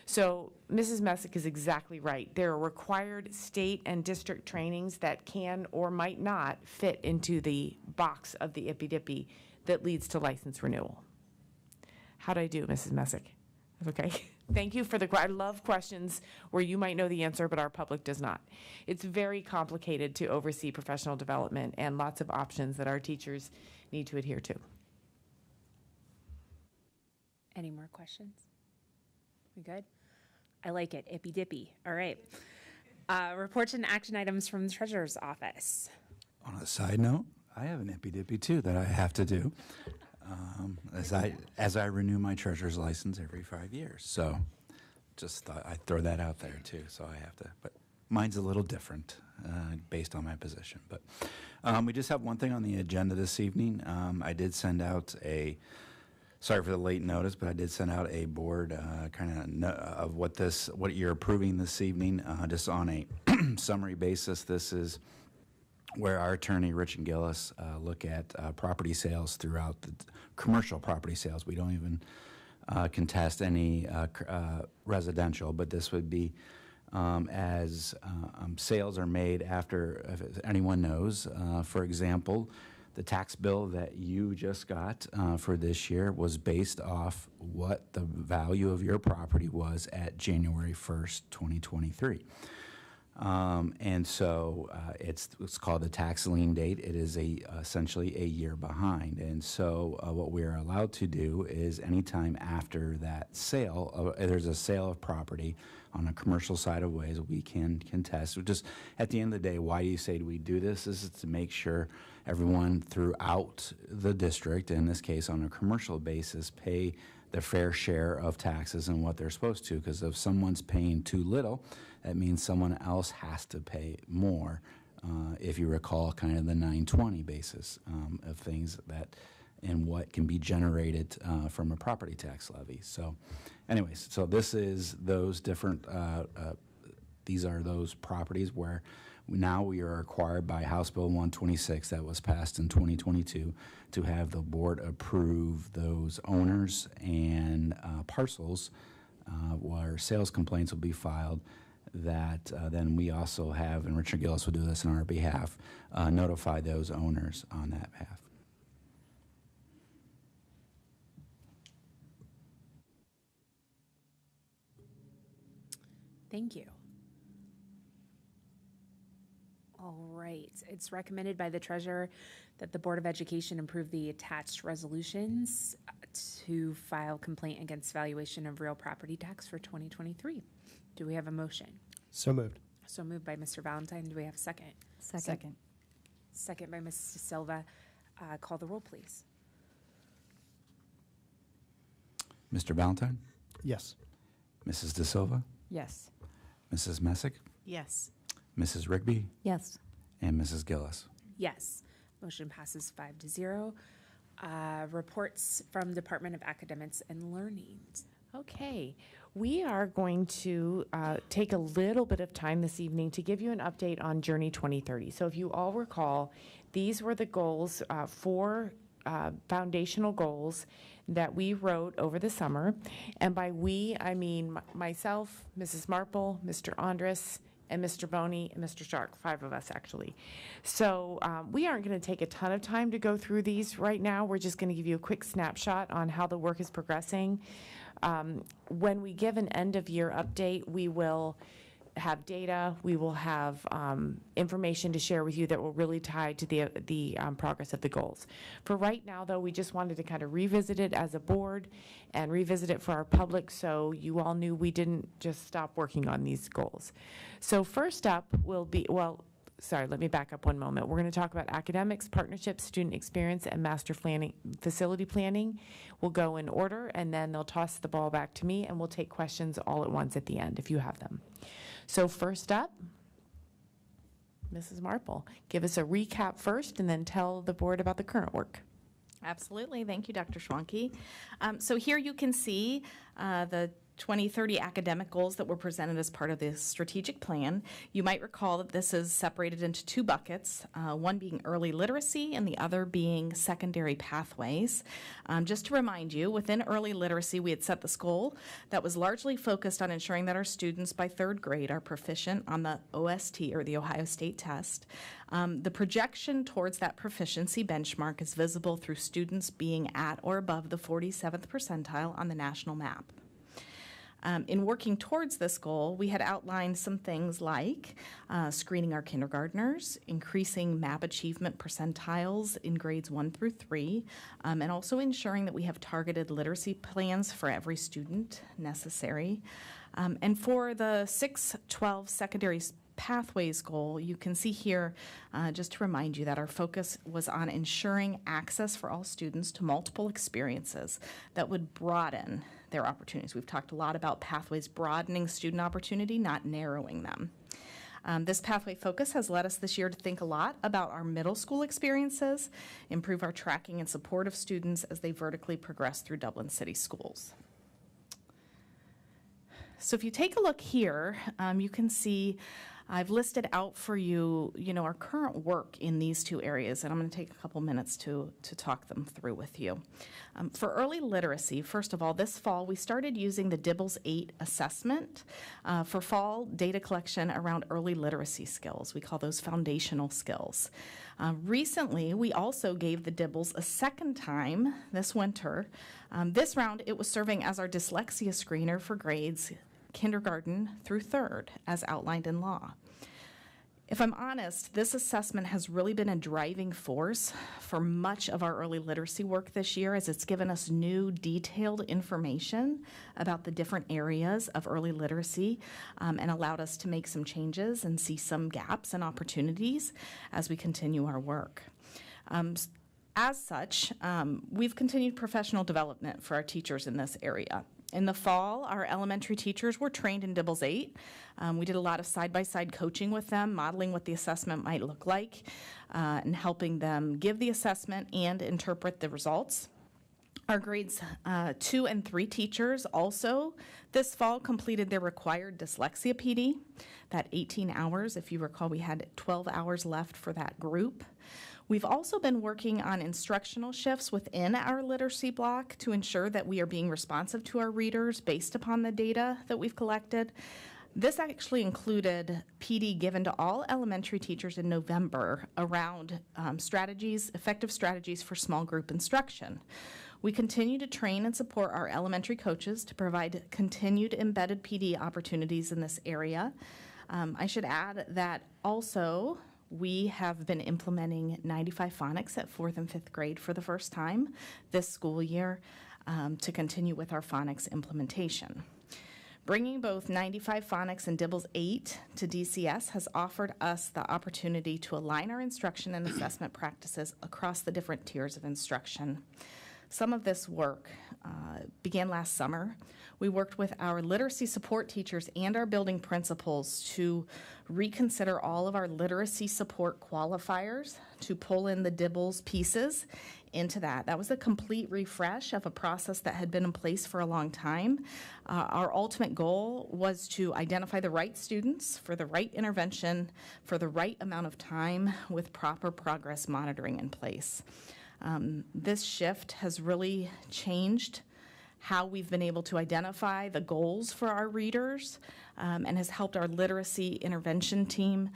So Mrs. Messick is exactly right. There are required state and district trainings that can or might not fit into the box of the IPDIPI that leads to license renewal. How'd I do, Mrs. Messick? Okay. Thank you for I love questions where you might know the answer, but our public does not. It's very complicated to oversee professional development and lots of options that our teachers need to adhere to. Any more questions? We good? I like it. Ippy dippy. All right. Reports and action items from the treasurer's office. On a side note, I have an ippy dippy too that I have to do as I renew my treasurer's license every 5 years. So just thought I'd throw that out there too. So I have to, but mine's a little different based on my position. But we just have one thing on the agenda this evening. I did send out sorry for the late notice, but I did send out a board of what you're approving this evening, just on a summary basis. This is where our attorney, Rich and Gillis, look at property sales throughout the commercial property sales. We don't even contest any residential, but this would be as sales are made after, if anyone knows, for example, the tax bill that you just got for this year was based off what the value of your property was at January 1st, 2023. And so it's called the tax lien date. It is essentially a year behind. And so what we are allowed to do is anytime after that sale, there's a sale of property on a commercial side of ways, we can contest. Just at the end of the day, why do you say we do this? This is to make sure everyone throughout the district, in this case on a commercial basis, pay their fair share of taxes and what they're supposed to. Because if someone's paying too little, that means someone else has to pay more. If you recall, kind of the 920 basis of things that and what can be generated from a property tax levy. So, anyways, so this is those different. These are those properties where now we are required by House Bill 126 that was passed in 2022 to have the board approve those owners and parcels where sales complaints will be filed. That then we also have, and Richard Gillis will do this on our behalf, notify those owners on that behalf. Thank you. All right. It's recommended by the treasurer that the Board of Education approve the attached resolutions to file complaint against valuation of real property tax for 2023. Do we have a motion? So moved. So moved by Mr. Valentine. Do we have a second? Second. Second by Mrs. Silva. Call the roll, please. Mr. Valentine, Yes. Mrs. De Silva, Yes. Mrs. Messick, Yes. Mrs. Rigby, Yes. and Mrs. Gillis. Yes. Motion passes 5-0. Reports from Department of Academics and Learning. Okay, we are going to take a little bit of time this evening to give you an update on Journey 2030. So if you all recall, these were the goals, four foundational goals that we wrote over the summer. And by we, I mean myself, Mrs. Marple, Mr. Andres, and Mr. Boney, and Mr. Shark, 5 of us actually. So we aren't going to take a ton of time to go through these right now. We're just going to give you a quick snapshot on how the work is progressing. When we give an end-of-year update, we will have data, we will have information to share with you that will really tie to the progress of the goals. For right now, though, we just wanted to kind of revisit it as a board and revisit it for our public so you all knew we didn't just stop working on these goals. So first up will be, well, sorry, let me back up one moment. We're going to talk about academics, partnerships, student experience, and master planning, facility planning. We'll go in order, and then they'll toss the ball back to me, and we'll take questions all at once at the end if you have them. So first up, Mrs. Marple, give us a recap first, and then tell the board about the current work. Absolutely. Thank you, Dr. Schwanke. So here you can see the 2030 academic goals that were presented as part of the strategic plan. You might recall that this is separated into 2 buckets, one being early literacy and the other being secondary pathways. Just to remind you, within early literacy, we had set this goal that was largely focused on ensuring that our students by 3rd grade are proficient on the OST, or the Ohio State Test. The projection towards that proficiency benchmark is visible through students being at or above the 47th percentile on the national map. In working towards this goal, we had outlined some things like screening our kindergartners, increasing MAP achievement percentiles in grades 1 through 3, and also ensuring that we have targeted literacy plans for every student necessary. And for the 6-12 secondary Pathways goal, you can see here, just to remind you that our focus was on ensuring access for all students to multiple experiences that would broaden their opportunities. We've talked a lot about Pathways broadening student opportunity, not narrowing them. This pathway focus has led us this year to think a lot about our middle school experiences, improve our tracking and support of students as they vertically progress through Dublin City schools. So if you take a look here, you can see I've listed out for you, our current work in these two areas, and I'm going to take a couple minutes to talk them through with you. For early literacy, first of all, this fall we started using the DIBELS 8 assessment for fall data collection around early literacy skills. We call those foundational skills. Recently, we also gave the DIBELS a second time this winter. This round, it was serving as our dyslexia screener for grades kindergarten through third, as outlined in law. If I'm honest, this assessment has really been a driving force for much of our early literacy work this year, as it's given us new detailed information about the different areas of early literacy and allowed us to make some changes and see some gaps and opportunities as we continue our work. As such, we've continued professional development for our teachers in this area. In the fall, our elementary teachers were trained in DIBELS 8. We did a lot of side-by-side coaching with them, modeling what the assessment might look like, and helping them give the assessment and interpret the results. Our grades 2 and 3 teachers also this fall completed their required dyslexia PD, that 18 hours. If you recall, we had 12 hours left for that group. We've also been working on instructional shifts within our literacy block to ensure that we are being responsive to our readers based upon the data that we've collected. This actually included PD given to all elementary teachers in November around effective strategies for small group instruction. We continue to train and support our elementary coaches to provide continued embedded PD opportunities in this area. I should add that also we have been implementing 95 phonics at 4th and 5th grade for the first time this school year to continue with our phonics implementation. Bringing both 95 phonics and DIBELS 8 to DCS has offered us the opportunity to align our instruction and assessment practices across the different tiers of instruction. Some of this work began last summer. We worked with our literacy support teachers and our building principals to reconsider all of our literacy support qualifiers to pull in the DIBELS pieces into that. That was a complete refresh of a process that had been in place for a long time. Our ultimate goal was to identify the right students for the right intervention for the right amount of time with proper progress monitoring in place. This shift has really changed how we've been able to identify the goals for our readers and has helped our literacy intervention team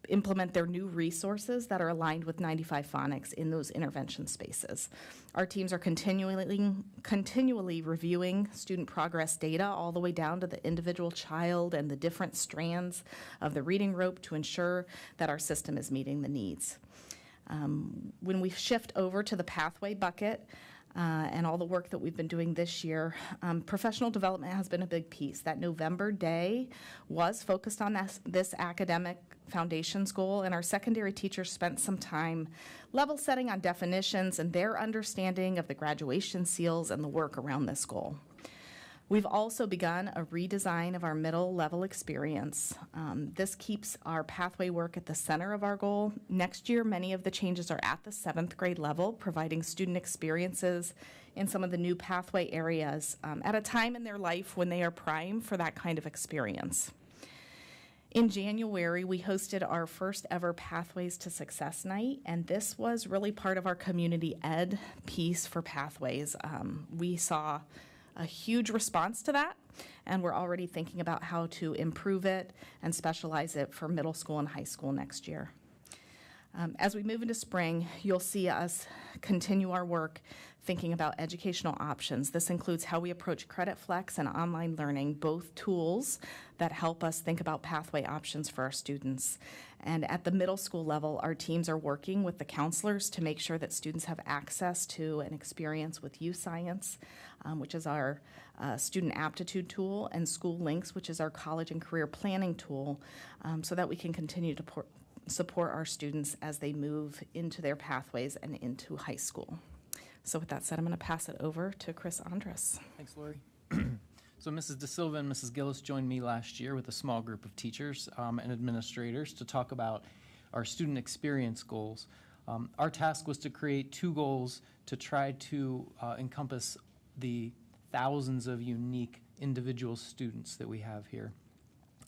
implement their new resources that are aligned with 95 phonics in those intervention spaces. Our teams are continually reviewing student progress data all the way down to the individual child and the different strands of the reading rope to ensure that our system is meeting the needs. When we shift over to the pathway bucket and all the work that we've been doing this year, professional development has been a big piece. That November day was focused on this academic foundations goal, and our secondary teachers spent some time level setting on definitions and their understanding of the graduation seals and the work around this goal. We've also begun a redesign of our middle level experience. This keeps our pathway work at the center of our goal. Next year, many of the changes are at the 7th grade level, providing student experiences in some of the new pathway areas at a time in their life when they are prime for that kind of experience. In January, we hosted our first ever Pathways to Success night, and this was really part of our community ed piece for Pathways. We saw a huge response to that, and we're already thinking about how to improve it and specialize it for middle school and high school next year. As we move into spring, you'll see us continue our work thinking about educational options. This includes how we approach Credit Flex and online learning, both tools that help us think about pathway options for our students. And at the middle school level, our teams are working with the counselors to make sure that students have access to an experience with U-Science, which is our student aptitude tool, and School Links, which is our college and career planning tool, so that we can continue to support our students as they move into their pathways and into high school. So with that said, I'm going to pass it over to Chris Andres. Thanks, Lori. So Mrs. De Silva and Mrs. Gillis joined me last year with a small group of teachers and administrators to talk about our student experience goals. Our task was to create 2 goals to try to encompass the thousands of unique individual students that we have here.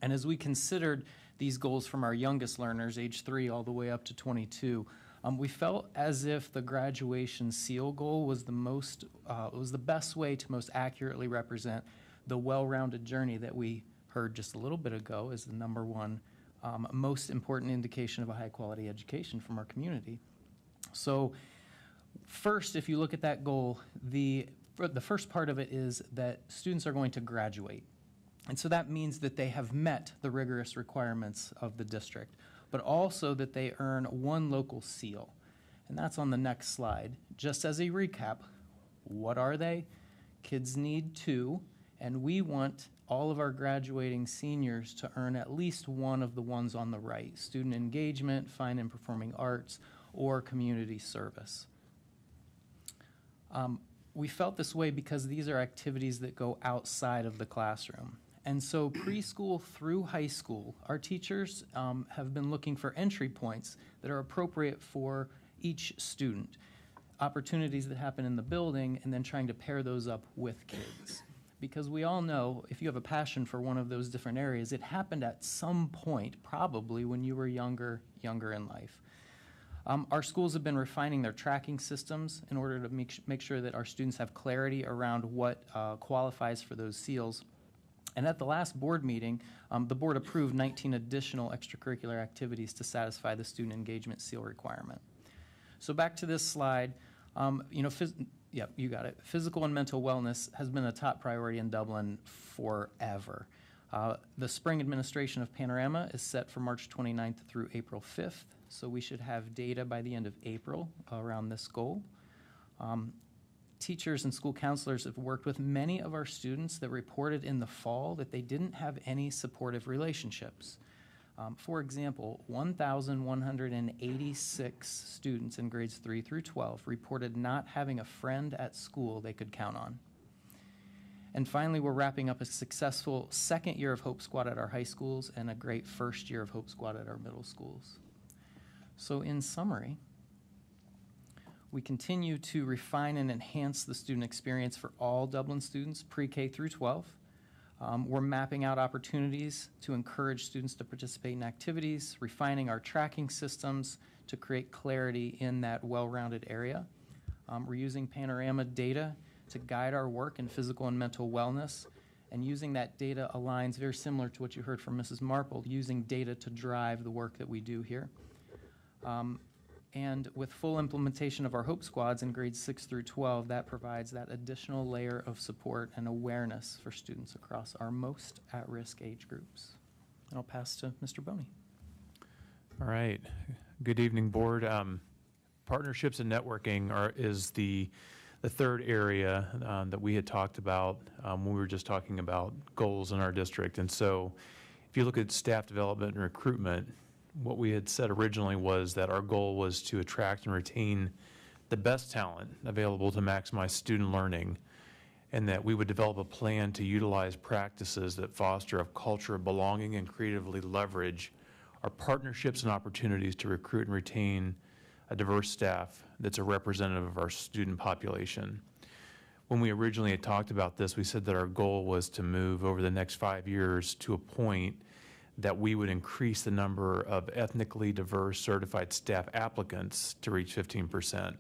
And as we considered these goals from our youngest learners, age 3 all the way up to 22, we felt as if the graduation seal goal was the best way to most accurately represent the well-rounded journey that we heard just a little bit ago is the number one most important indication of a high-quality education from our community. So first, if you look at that goal, the first part of it is that students are going to graduate. And so that means that they have met the rigorous requirements of the district, but also that they earn 1 local seal. And that's on the next slide. Just as a recap, what are they? Kids need 2, and we want all of our graduating seniors to earn at least 1 of the ones on the right: student engagement, fine and performing arts, or community service. We felt this way because these are activities that go outside of the classroom. And so preschool through high school, our teachers have been looking for entry points that are appropriate for each student, opportunities that happen in the building, and then trying to pair those up with kids. Because we all know, if you have a passion for one of those different areas, it happened at some point, probably when you were younger in life. Our schools have been refining their tracking systems in order to make sure that our students have clarity around what qualifies for those seals. And at the last board meeting, the board approved 19 additional extracurricular activities to satisfy the student engagement seal requirement. So back to this slide, yep, you got it. Physical and mental wellness has been a top priority in Dublin forever. The spring administration of Panorama is set for March 29th through April 5th, so we should have data by the end of April around this goal. Teachers and school counselors have worked with many of our students that reported in the fall that they didn't have any supportive relationships. For example, 1,186 students in grades 3 through 12 reported not having a friend at school they could count on. And finally, we're wrapping up a successful second year of Hope Squad at our high schools and a great first year of Hope Squad at our middle schools. So in summary, we continue to refine and enhance the student experience for all Dublin students, pre-K through 12. We're mapping out opportunities to encourage students to participate in activities, refining our tracking systems to create clarity in that well-rounded area. We're using Panorama data to guide our work in physical and mental wellness, and using that data aligns very similar to what you heard from Mrs. Marple, using data to drive the work that we do here. And with full implementation of our Hope Squads in grades 6 through 12, that provides that additional layer of support and awareness for students across our most at-risk age groups. And I'll pass to Mr. Boney. All right. Good evening, board. Partnerships and networking is the third area that we had talked about when we were just talking about goals in our district. And so if you look at staff development and recruitment, what we had said originally was that our goal was to attract and retain the best talent available to maximize student learning, and that we would develop a plan to utilize practices that foster a culture of belonging and creatively leverage our partnerships and opportunities to recruit and retain a diverse staff that's a representative of our student population. When we originally had talked about this, we said that our goal was to move over the next 5 years to a point that we would increase the number of ethnically diverse certified staff applicants to reach 15%.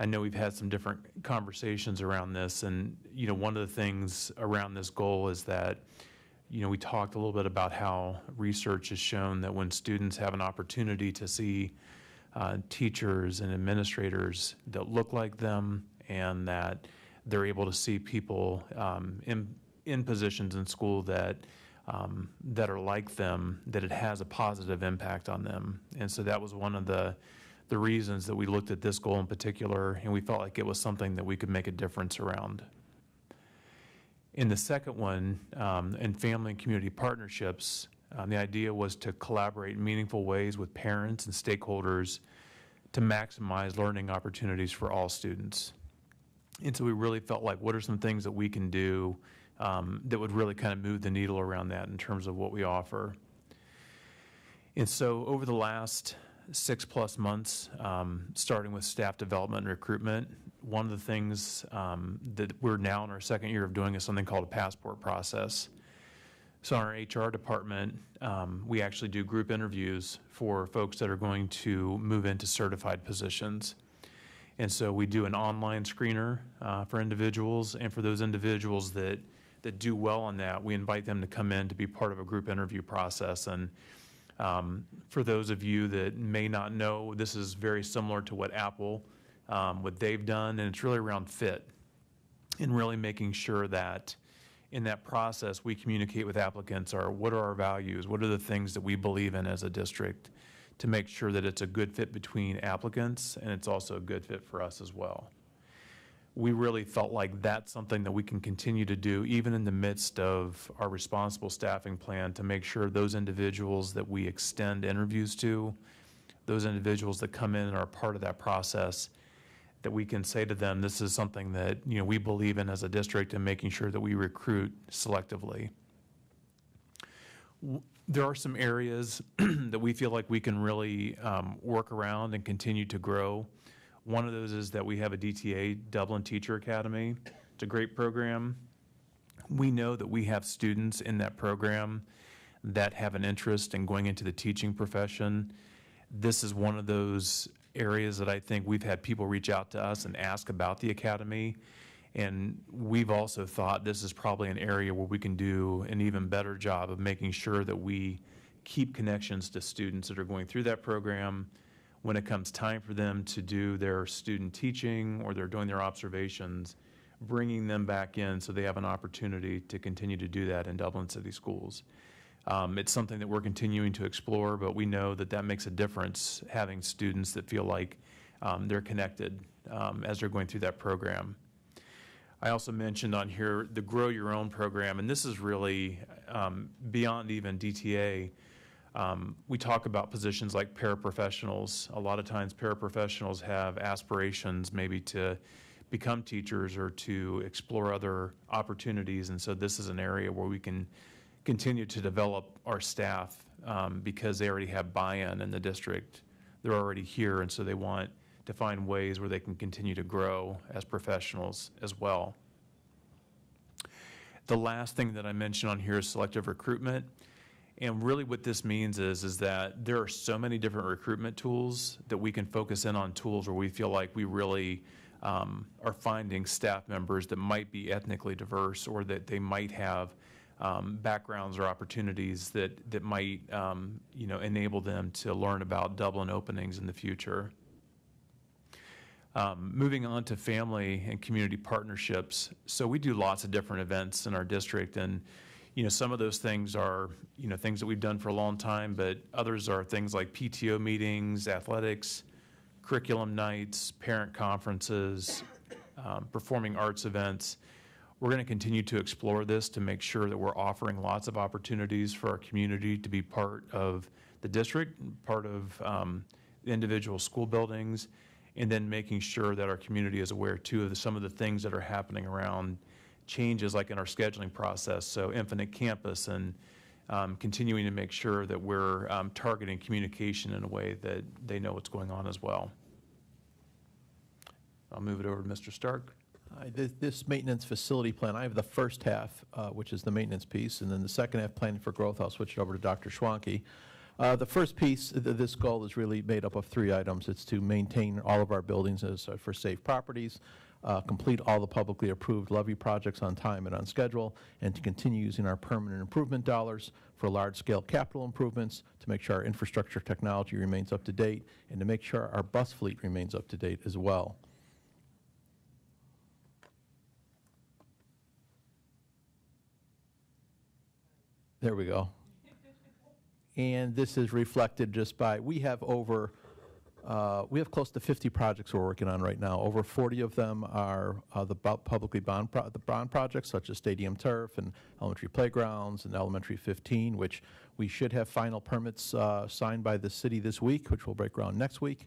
I know we've had some different conversations around this, and one of the things around this goal is that we talked a little bit about how research has shown that when students have an opportunity to see teachers and administrators that look like them, and that they're able to see people in positions in school that that are like them, that it has a positive impact on them. And so that was one of the reasons that we looked at this goal in particular, and we felt like it was something that we could make a difference around. In the second one, in family and community partnerships, the idea was to collaborate in meaningful ways with parents and stakeholders to maximize learning opportunities for all students. And so we really felt like, what are some things that we can do that would really kind of move the needle around that in terms of what we offer? And so over the last 6+ months, starting with staff development and recruitment, one of the things that we're now in our second year of doing is something called a passport process. So in our HR department, we actually do group interviews for folks that are going to move into certified positions. And so we do an online screener for individuals, and for those individuals that do well on that, we invite them to come in to be part of a group interview process. And for those of you that may not know, this is very similar to what Apple, what they've done, and it's really around fit and really making sure that in that process we communicate with applicants what are our values, what are the things that we believe in as a district, to make sure that it's a good fit between applicants and it's also a good fit for us as well. We really felt like that's something that we can continue to do even in the midst of our responsible staffing plan, to make sure those individuals that we extend interviews to, those individuals that come in and are part of that process, that we can say to them, this is something that we believe in as a district, and making sure that we recruit selectively. There are some areas that we feel like we can really work around and continue to grow. One of those is that we have a DTA, Dublin Teacher Academy. It's a great program. We know that we have students in that program that have an interest in going into the teaching profession. This is one of those areas that I think we've had people reach out to us and ask about the academy. And we've also thought this is probably an area where we can do an even better job of making sure that we keep connections to students that are going through that program. When it comes time for them to do their student teaching or they're doing their observations, bringing them back in so they have an opportunity to continue to do that in Dublin City Schools. It's something that we're continuing to explore, but we know that that makes a difference, having students that feel like they're connected as they're going through that program. I also mentioned on here the Grow Your Own program, and this is really beyond even DTA. We talk about positions like paraprofessionals. A lot of times paraprofessionals have aspirations maybe to become teachers or to explore other opportunities, and so this is an area where we can continue to develop our staff because they already have buy-in in the district. They're already here, and so they want to find ways where they can continue to grow as professionals as well. The last thing that I mentioned on here is selective recruitment. And really what this means is that there are so many different recruitment tools that we can focus in on tools where we feel like we really are finding staff members that might be ethnically diverse, or that they might have backgrounds or opportunities that might enable them to learn about Dublin openings in the future. Moving on to family and community partnerships. So we do lots of different events in our district, and some of those things are things that we've done for a long time, but others are things like PTO meetings, athletics, curriculum nights, parent conferences, performing arts events. We're going to continue to explore this to make sure that we're offering lots of opportunities for our community to be part of the district, part of the individual school buildings, and then making sure that our community is aware too of some of the things that are happening around changes like in our scheduling process, so Infinite Campus, and continuing to make sure that we're targeting communication in a way that they know what's going on as well. I'll move it over to Mr. Stark. This maintenance facility plan, I have the first half, which is the maintenance piece, and then the second half, planning for growth. I'll switch it over to Dr. Schwanke. The first piece, this goal is really made up of 3 items. It's to maintain all of our buildings for safe properties, complete all the publicly approved levy projects on time and on schedule, and to continue using our permanent improvement dollars for large-scale capital improvements, to make sure our infrastructure technology remains up to date, and to make sure our bus fleet remains up to date as well. There we go. And this is reflected just by, we have close to 50 projects we're working on right now. Over 40 of them are the bond projects, such as Stadium Turf and elementary playgrounds and Elementary 15, which we should have final permits signed by the city this week, which will break ground next week.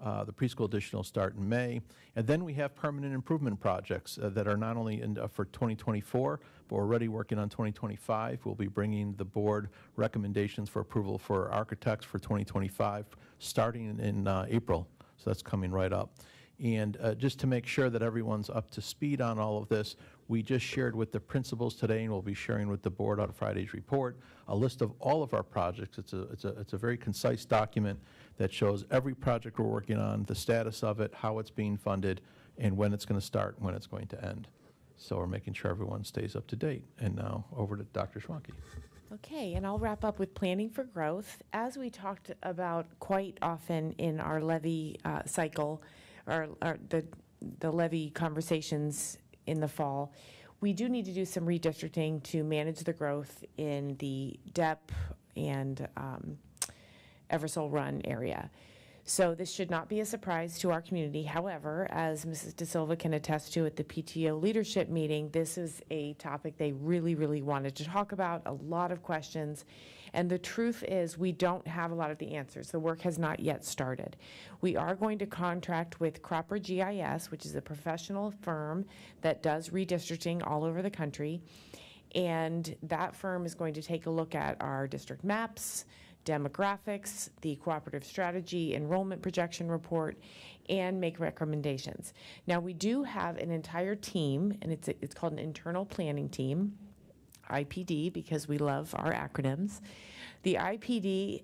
The preschool addition will start in May. And then we have permanent improvement projects that are not only for 2024, but we're already working on 2025. We'll be bringing the board recommendations for approval for architects for 2025, starting in April. So that's coming right up. And just to make sure that everyone's up to speed on all of this, we just shared with the principals today, and we'll be sharing with the board on Friday's report, a list of all of our projects. It's a very concise document that shows every project we're working on, the status of it, how it's being funded, and when it's going to start, when it's going to end. So we're making sure everyone stays up to date. And now over to Dr. Schwanke. Okay, and I'll wrap up with planning for growth. As we talked about quite often in our levy cycle, or the levy conversations in the fall, we do need to do some redistricting to manage the growth in the DEP and Eversole Run area. So this should not be a surprise to our community. However, as Mrs. De Silva can attest to at the PTO leadership meeting, this is a topic they really, really wanted to talk about, a lot of questions. And the truth is we don't have a lot of the answers. The work has not yet started. We are going to contract with Cropper GIS, which is a professional firm that does redistricting all over the country. And that firm is going to take a look at our district maps, demographics, the cooperative strategy, enrollment projection report, and make recommendations. Now, we do have an entire team, and it's called an internal planning team, IPD, because we love our acronyms. The IPD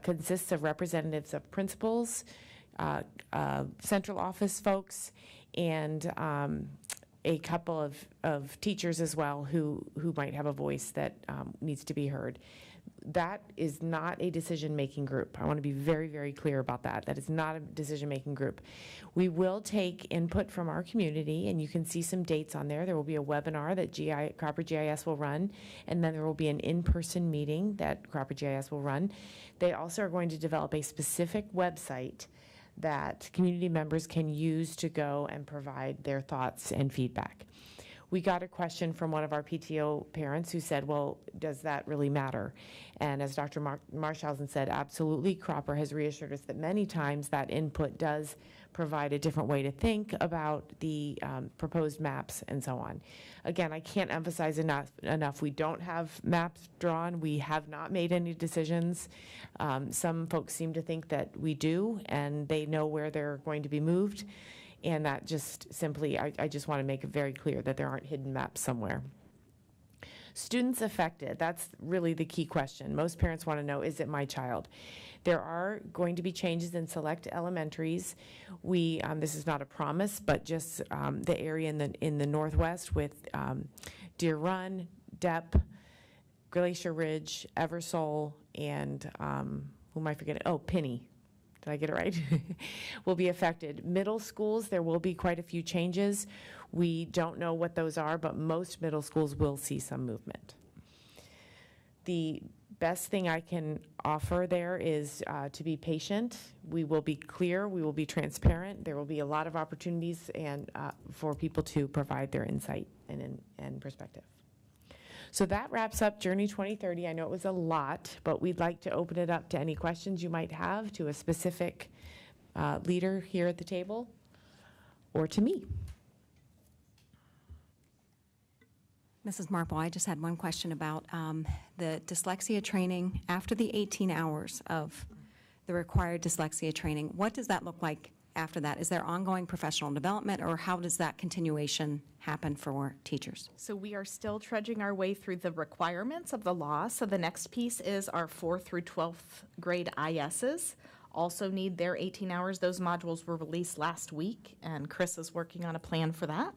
consists of representatives of principals, central office folks, and a couple of teachers as well who might have a voice that needs to be heard. That is not a decision-making group. I want to be very, very clear about that. That is not a decision-making group. We will take input from our community, and you can see some dates on there. There will be a webinar that Cropper GIS will run, and then there will be an in-person meeting that Cropper GIS will run. They also are going to develop a specific website that community members can use to go and provide their thoughts and feedback. We got a question from one of our PTO parents who said, well, does that really matter? And as Dr. Marshausen said, absolutely. Cropper has reassured us that many times that input does provide a different way to think about the proposed maps and so on. Again, I can't emphasize enough. We don't have maps drawn. We have not made any decisions. Some folks seem to think that we do, and they know where they're going to be moved. And that just simply, I just want to make it very clear that there aren't hidden maps somewhere. Students affected, that's really the key question. Most parents want to know, is it my child? There are going to be changes in select elementaries. This is not a promise, but just the area in the Northwest with Deer Run, DEP, Glacier Ridge, Eversole, and who am I forgetting? Oh, Pinny. Did I get it right? Will be affected. Middle schools, there will be quite a few changes. We don't know what those are, but most middle schools will see some movement. The best thing I can offer there is to be patient. We will be clear. We will be transparent. There will be a lot of opportunities and for people to provide their insight and perspective. So that wraps up Journey 2030. I know it was a lot, but we'd like to open it up to any questions you might have to a specific leader here at the table or to me. Mrs. Marple, I just had one question about the dyslexia training. After the 18 hours of the required dyslexia training, what does that look like after that? Is there ongoing professional development, or how does that continuation happen for teachers? So we are still trudging our way through the requirements of the law. So the next piece is our 4th through 12th grade ISs. Also need their 18 hours. Those modules were released last week, and Chris is working on a plan for that.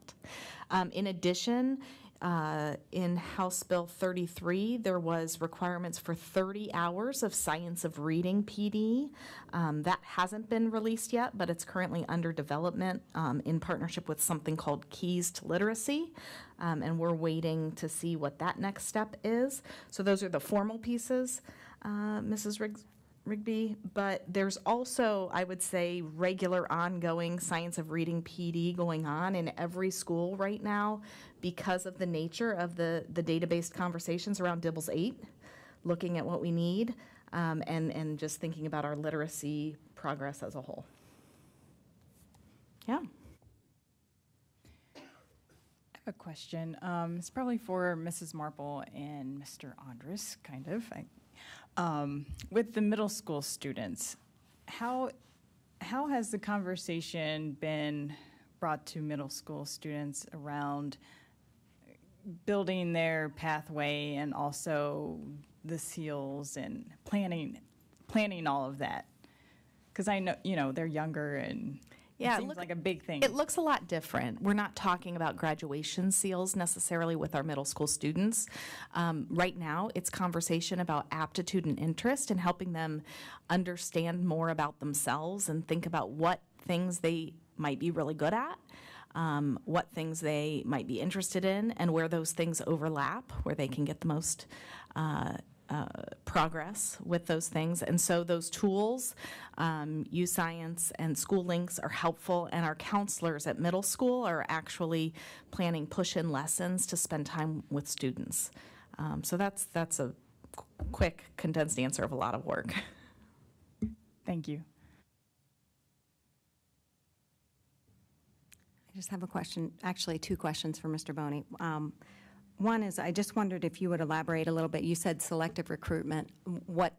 In addition, In House Bill 33, there was requirements for 30 hours of science of reading PD. That hasn't been released yet, but it's currently under development in partnership with something called Keys to Literacy. And we're waiting to see what that next step is. So those are the formal pieces, Mrs. Rigby, but there's also, I would say, regular ongoing science of reading PD going on in every school right now because of the nature of the data-based conversations around DIBELS 8, looking at what we need, and just thinking about our literacy progress as a whole. Yeah. I have a question. It's probably for Mrs. Marple and Mr. Andrus, kind of. With the middle school students, how has the conversation been brought to middle school students around building their pathway and also the SEALs and planning all of that? Because I know, they're younger and Yeah, it seems like a big thing. It looks a lot different. We're not talking about graduation seals necessarily with our middle school students. Right now, it's conversation about aptitude and interest and helping them understand more about themselves and think about what things they might be really good at, what things they might be interested in, and where those things overlap, where they can get the most progress with those things. And so those tools, U-Science and School Links, are helpful, and our counselors at middle school are actually planning push-in lessons to spend time with students. So that's a quick, condensed answer of a lot of work. Thank you. I just have a question, actually two questions for Mr. Boney. One is, I just wondered if you would elaborate a little bit. You said selective recruitment, what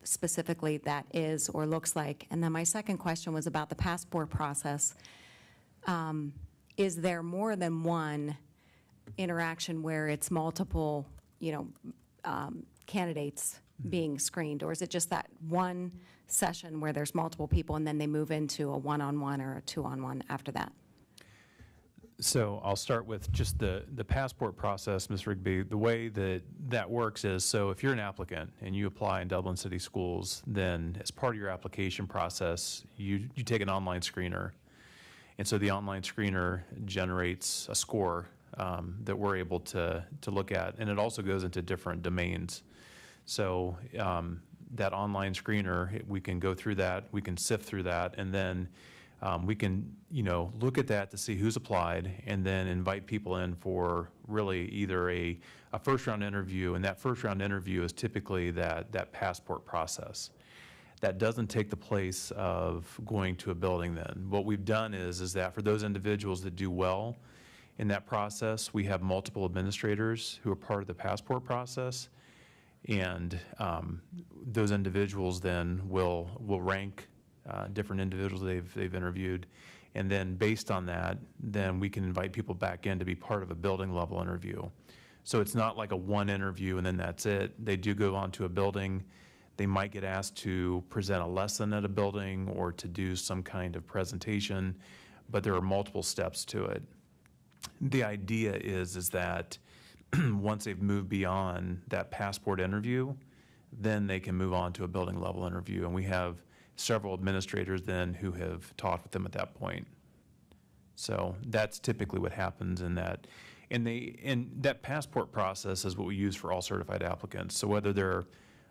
specifically that is or looks like. And then my second question was about the passport process. Is there more than one interaction where it's multiple, candidates being screened? Or is it just that one session where there's multiple people and then they move into a one-on-one or a two-on-one after that? So I'll start with just the passport process, Ms. Rigby. The way that works is, so if you're an applicant and you apply in Dublin City Schools, then as part of your application process, you take an online screener. And so the online screener generates a score that we're able to look at, and it also goes into different domains. So that online screener, we can go through that, we can sift through that, and then we can, look at that to see who's applied and then invite people in for really either a first round interview, and that first round interview is typically that passport process. That doesn't take the place of going to a building then. What we've done is that for those individuals that do well in that process, we have multiple administrators who are part of the passport process, and those individuals then will rank different individuals they've interviewed, and then based on that, then we can invite people back in to be part of a building level interview. So it's not like a one interview and then that's it. They do go on to a building. They might get asked to present a lesson at a building or to do some kind of presentation, but there are multiple steps to it. The idea is that once they've moved beyond that passport interview, then they can move on to a building level interview, and we have several administrators then who have talked with them at that point. So that's typically what happens in that. And that passport process is what we use for all certified applicants. So whether they're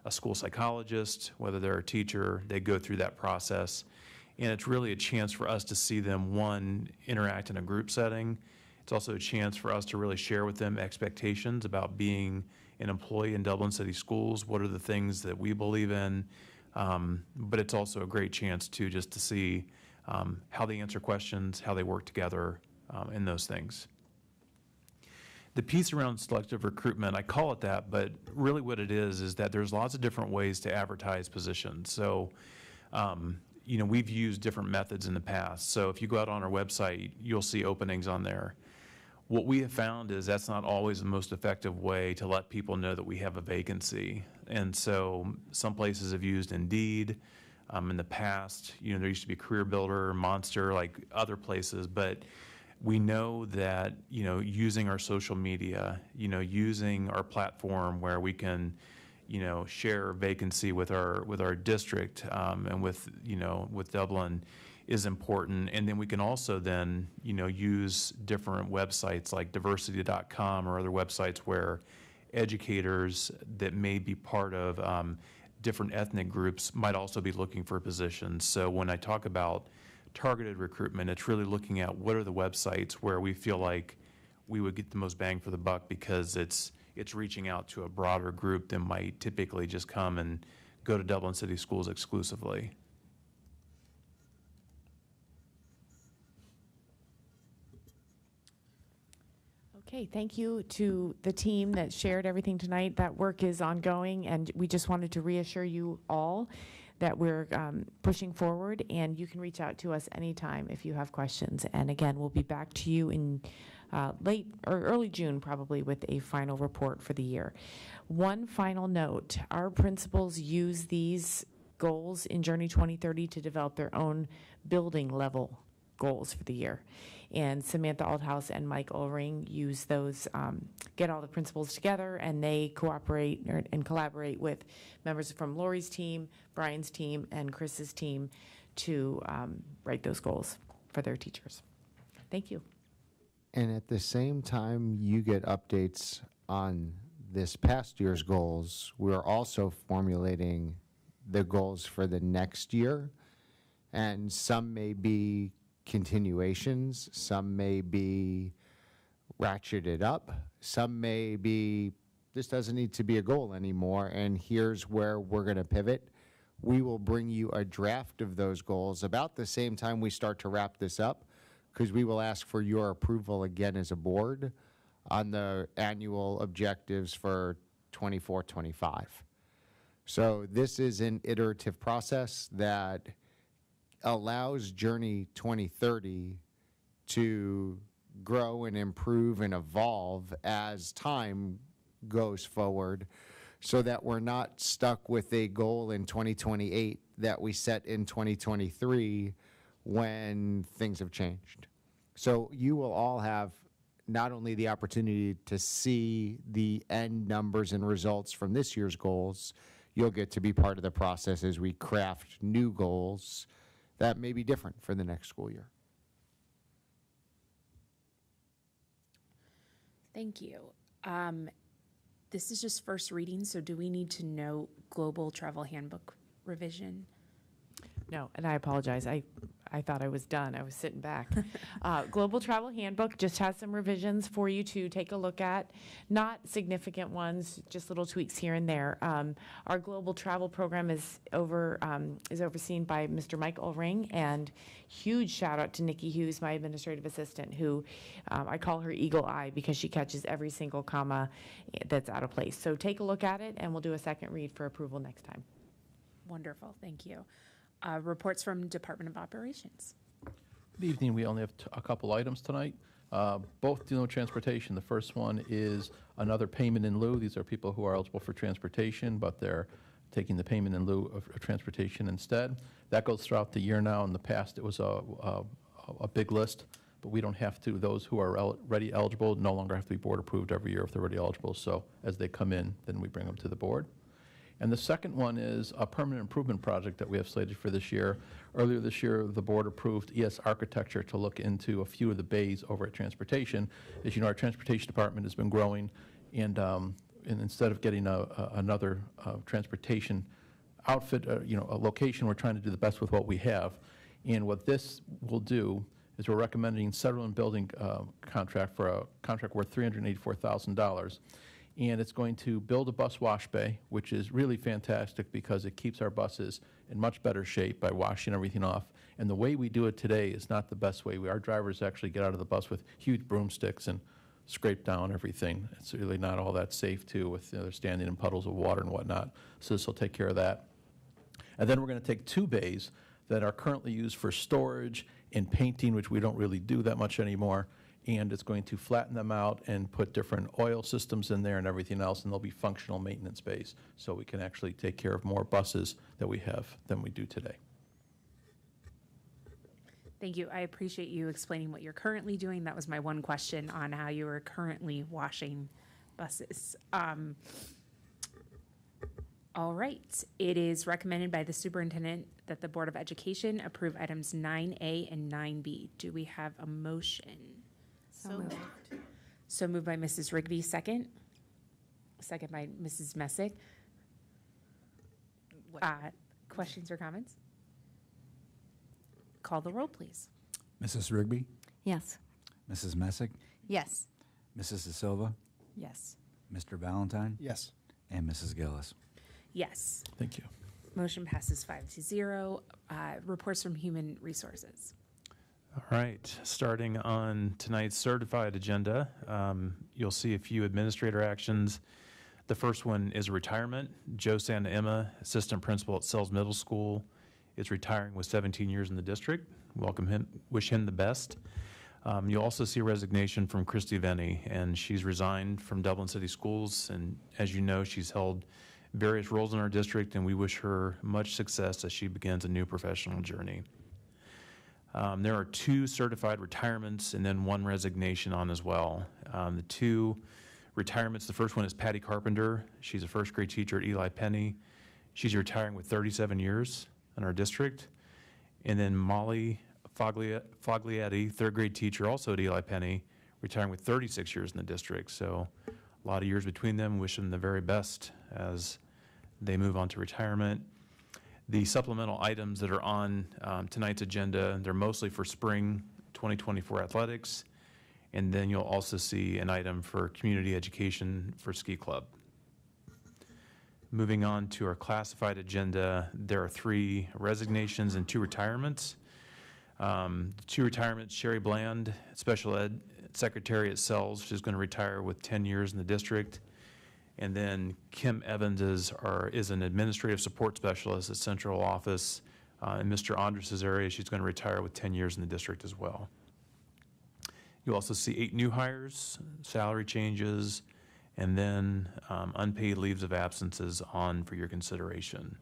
a school psychologist, whether they're a teacher, they go through that process. And it's really a chance for us to see them, one, interact in a group setting. It's also a chance for us to really share with them expectations about being an employee in Dublin City Schools. What are the things that we believe in? But it's also a great chance to see how they answer questions, how they work together, in those things. The piece around selective recruitment, I call it that, but really what it is that there's lots of different ways to advertise positions. So, we've used different methods in the past. So if you go out on our website, you'll see openings on there. What we have found is that's not always the most effective way to let people know that we have a vacancy. And so some places have used Indeed in the past. There used to be Career Builder, Monster, like other places. But we know that, using our social media, using our platform where we can, share vacancy with our district, and with Dublin is important. And then we can also then, use different websites like diversity.com or other websites where educators that may be part of different ethnic groups might also be looking for positions. So when I talk about targeted recruitment, it's really looking at what are the websites where we feel like we would get the most bang for the buck, because it's reaching out to a broader group than might typically just come and go to Dublin City Schools exclusively. Okay, thank you to the team that shared everything tonight. That work is ongoing, and we just wanted to reassure you all that we're pushing forward, and you can reach out to us anytime if you have questions. And again, we'll be back to you in late or early June probably with a final report for the year. One final note, our principals use these goals in Journey 2030 to develop their own building level goals for the year. And Samantha Althouse and Mike Ulring use those, get all the principals together, and they cooperate and collaborate with members from Lori's team, Brian's team, and Chris's team to write those goals for their teachers. Thank you. And at the same time you get updates on this past year's goals, we're also formulating the goals for the next year. And some may be continuations, some may be ratcheted up, some may be, this doesn't need to be a goal anymore, and here's where we're going to pivot. We will bring you a draft of those goals about the same time we start to wrap this up, because we will ask for your approval again as a board on the annual objectives for 24-25. So this is an iterative process that allows Journey 2030 to grow and improve and evolve as time goes forward, so that we're not stuck with a goal in 2028 that we set in 2023 when things have changed. So you will all have not only the opportunity to see the end numbers and results from this year's goals, you'll get to be part of the process as we craft new goals that may be different for the next school year. Thank you. This is just first reading, so do we need to note global travel handbook revision? No, and I apologize. I thought I was done. I was sitting back. Global Travel Handbook just has some revisions for you to take a look at. Not significant ones, just little tweaks here and there. Our global travel program is overseen by Mr. Mike Ulring, and huge shout out to Nikki Hughes, my administrative assistant, who I call her Eagle Eye because she catches every single comma that's out of place. So take a look at it, and we'll do a second read for approval next time. Wonderful, thank you. Reports from Department of Operations. Good evening. We only have a couple items tonight, both dealing with transportation. The first one is another payment in lieu. These are people who are eligible for transportation, but they're taking the payment in lieu of transportation instead. That goes throughout the year now. In the past, it was a big list, but we don't have to. Those who are already eligible no longer have to be board approved every year if they're already eligible. So as they come in, then we bring them to the board. And the second one is a permanent improvement project that we have slated for this year. Earlier this year, the board approved ES Architecture to look into a few of the bays over at Transportation. As you know, our Transportation Department has been growing, and instead of getting another transportation outfit, a location, we're trying to do the best with what we have. And what this will do is we're recommending Sutherland Building contract for a contract worth $384,000. And it's going to build a bus wash bay, which is really fantastic because it keeps our buses in much better shape by washing everything off. And the way we do it today is not the best way. Our drivers actually get out of the bus with huge broomsticks and scrape down everything. It's really not all that safe, too, with they're standing in puddles of water and whatnot. So this will take care of that. And then we're going to take two bays that are currently used for storage and painting, which we don't really do that much anymore, and it's going to flatten them out and put different oil systems in there and everything else, and they'll be functional maintenance bays, so we can actually take care of more buses that we have than we do today. Thank you. I appreciate you explaining what you're currently doing. That was my one question on how you are currently washing buses. All right. It is recommended by the superintendent that the Board of Education approve items 9A and 9B. Do we have a motion? So moved. So moved by Mrs. Rigby, second. Second by Mrs. Messick. Questions or comments? Call the roll, please. Mrs. Rigby, Yes. Mrs. Messick, Yes. Mrs. De Silva, Yes. Mr. Valentine, Yes. and Mrs. Gillis. Yes. Thank you. Motion passes 5-0. Reports from Human Resources. All right, starting on tonight's certified agenda, you'll see a few administrator actions. The first one is retirement. Joe Santa Emma, assistant principal at Sells Middle School, is retiring with 17 years in the district. Welcome him, wish him the best. You'll also see a resignation from Christy Venny, and she's resigned from Dublin City Schools. And as you know, she's held various roles in our district, and we wish her much success as she begins a new professional journey. There are 2 certified retirements and then 1 resignation on as well. The 2 retirements, the first one is Patty Carpenter. She's a first grade teacher at Eli Penny. She's retiring with 37 years in our district. And then Molly Foglietti, third grade teacher, also at Eli Penny, retiring with 36 years in the district. So a lot of years between them. Wish them the very best as they move on to retirement. The supplemental items that are on tonight's agenda, they're mostly for spring 2024 athletics. And then you'll also see an item for community education for Ski Club. Moving on to our classified agenda, there are 3 resignations and 2 retirements. 2 retirements, Sherry Bland, special ed secretary at Sells, she's going to retire with 10 years in the district. And then Kim Evans is an administrative support specialist at Central Office in Mr. Andres' area. She's going to retire with 10 years in the district as well. You'll also see 8 new hires, salary changes, and then unpaid leaves of absences on for your consideration.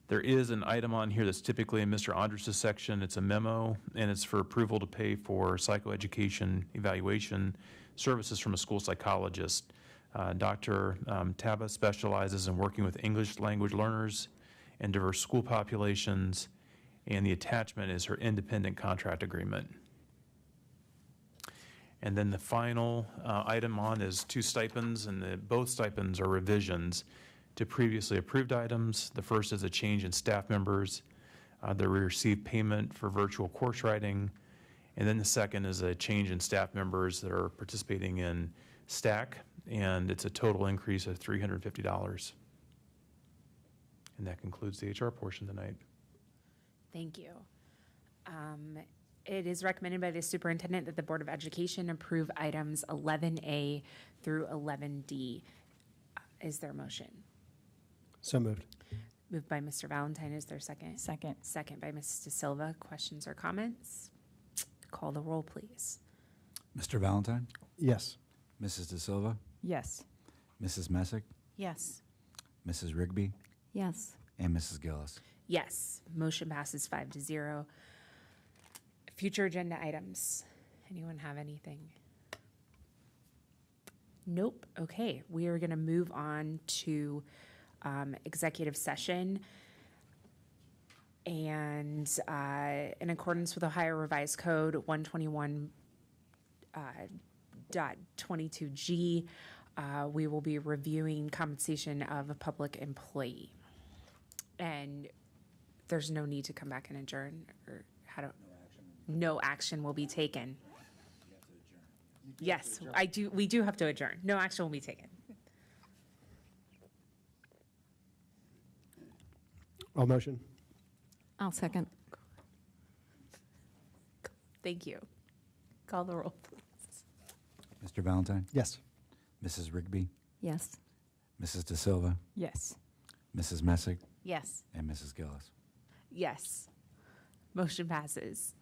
There is an item on here that's typically in Mr. Andres' section. It's a memo, and it's for approval to pay for psychoeducation evaluation services from a school psychologist. Dr. Taba specializes in working with English language learners and diverse school populations, and the attachment is her independent contract agreement. And then the final item on is 2 stipends, and both stipends are revisions to previously approved items. The first is a change in staff members that receive payment for virtual course writing, and then the second is a change in staff members that are participating in STAC, and it's a total increase of $350. And that concludes the HR portion tonight. Thank you. It is recommended by the superintendent that the Board of Education approve items 11A through 11D. Is there a motion? So moved. Moved by Mr. Valentine. Is there a second? Second. Second by Mrs. De Silva. Questions or comments? Call the roll, please. Mr. Valentine, Yes. Mrs. De Silva, Yes. Mrs. Messick, Yes. Mrs. Rigby, Yes. and Mrs. Gillis. Yes. Motion passes 5-0. Future agenda items. Anyone have anything? Nope. Okay. We are going to move on to executive session. And in accordance with Ohio Revised Code 121.22G, we will be reviewing compensation of a public employee. And there's no need to come back and adjourn, or how to? No action will be taken. Yes, we do have to adjourn. No action will be taken. All motion. I'll second. Thank you. Call the roll, please. Mr. Valentine, Yes. Mrs. Rigby, Yes. Mrs. De Silva, Yes. Mrs. Messick, Yes. and Mrs. Gillis. Yes. Motion passes.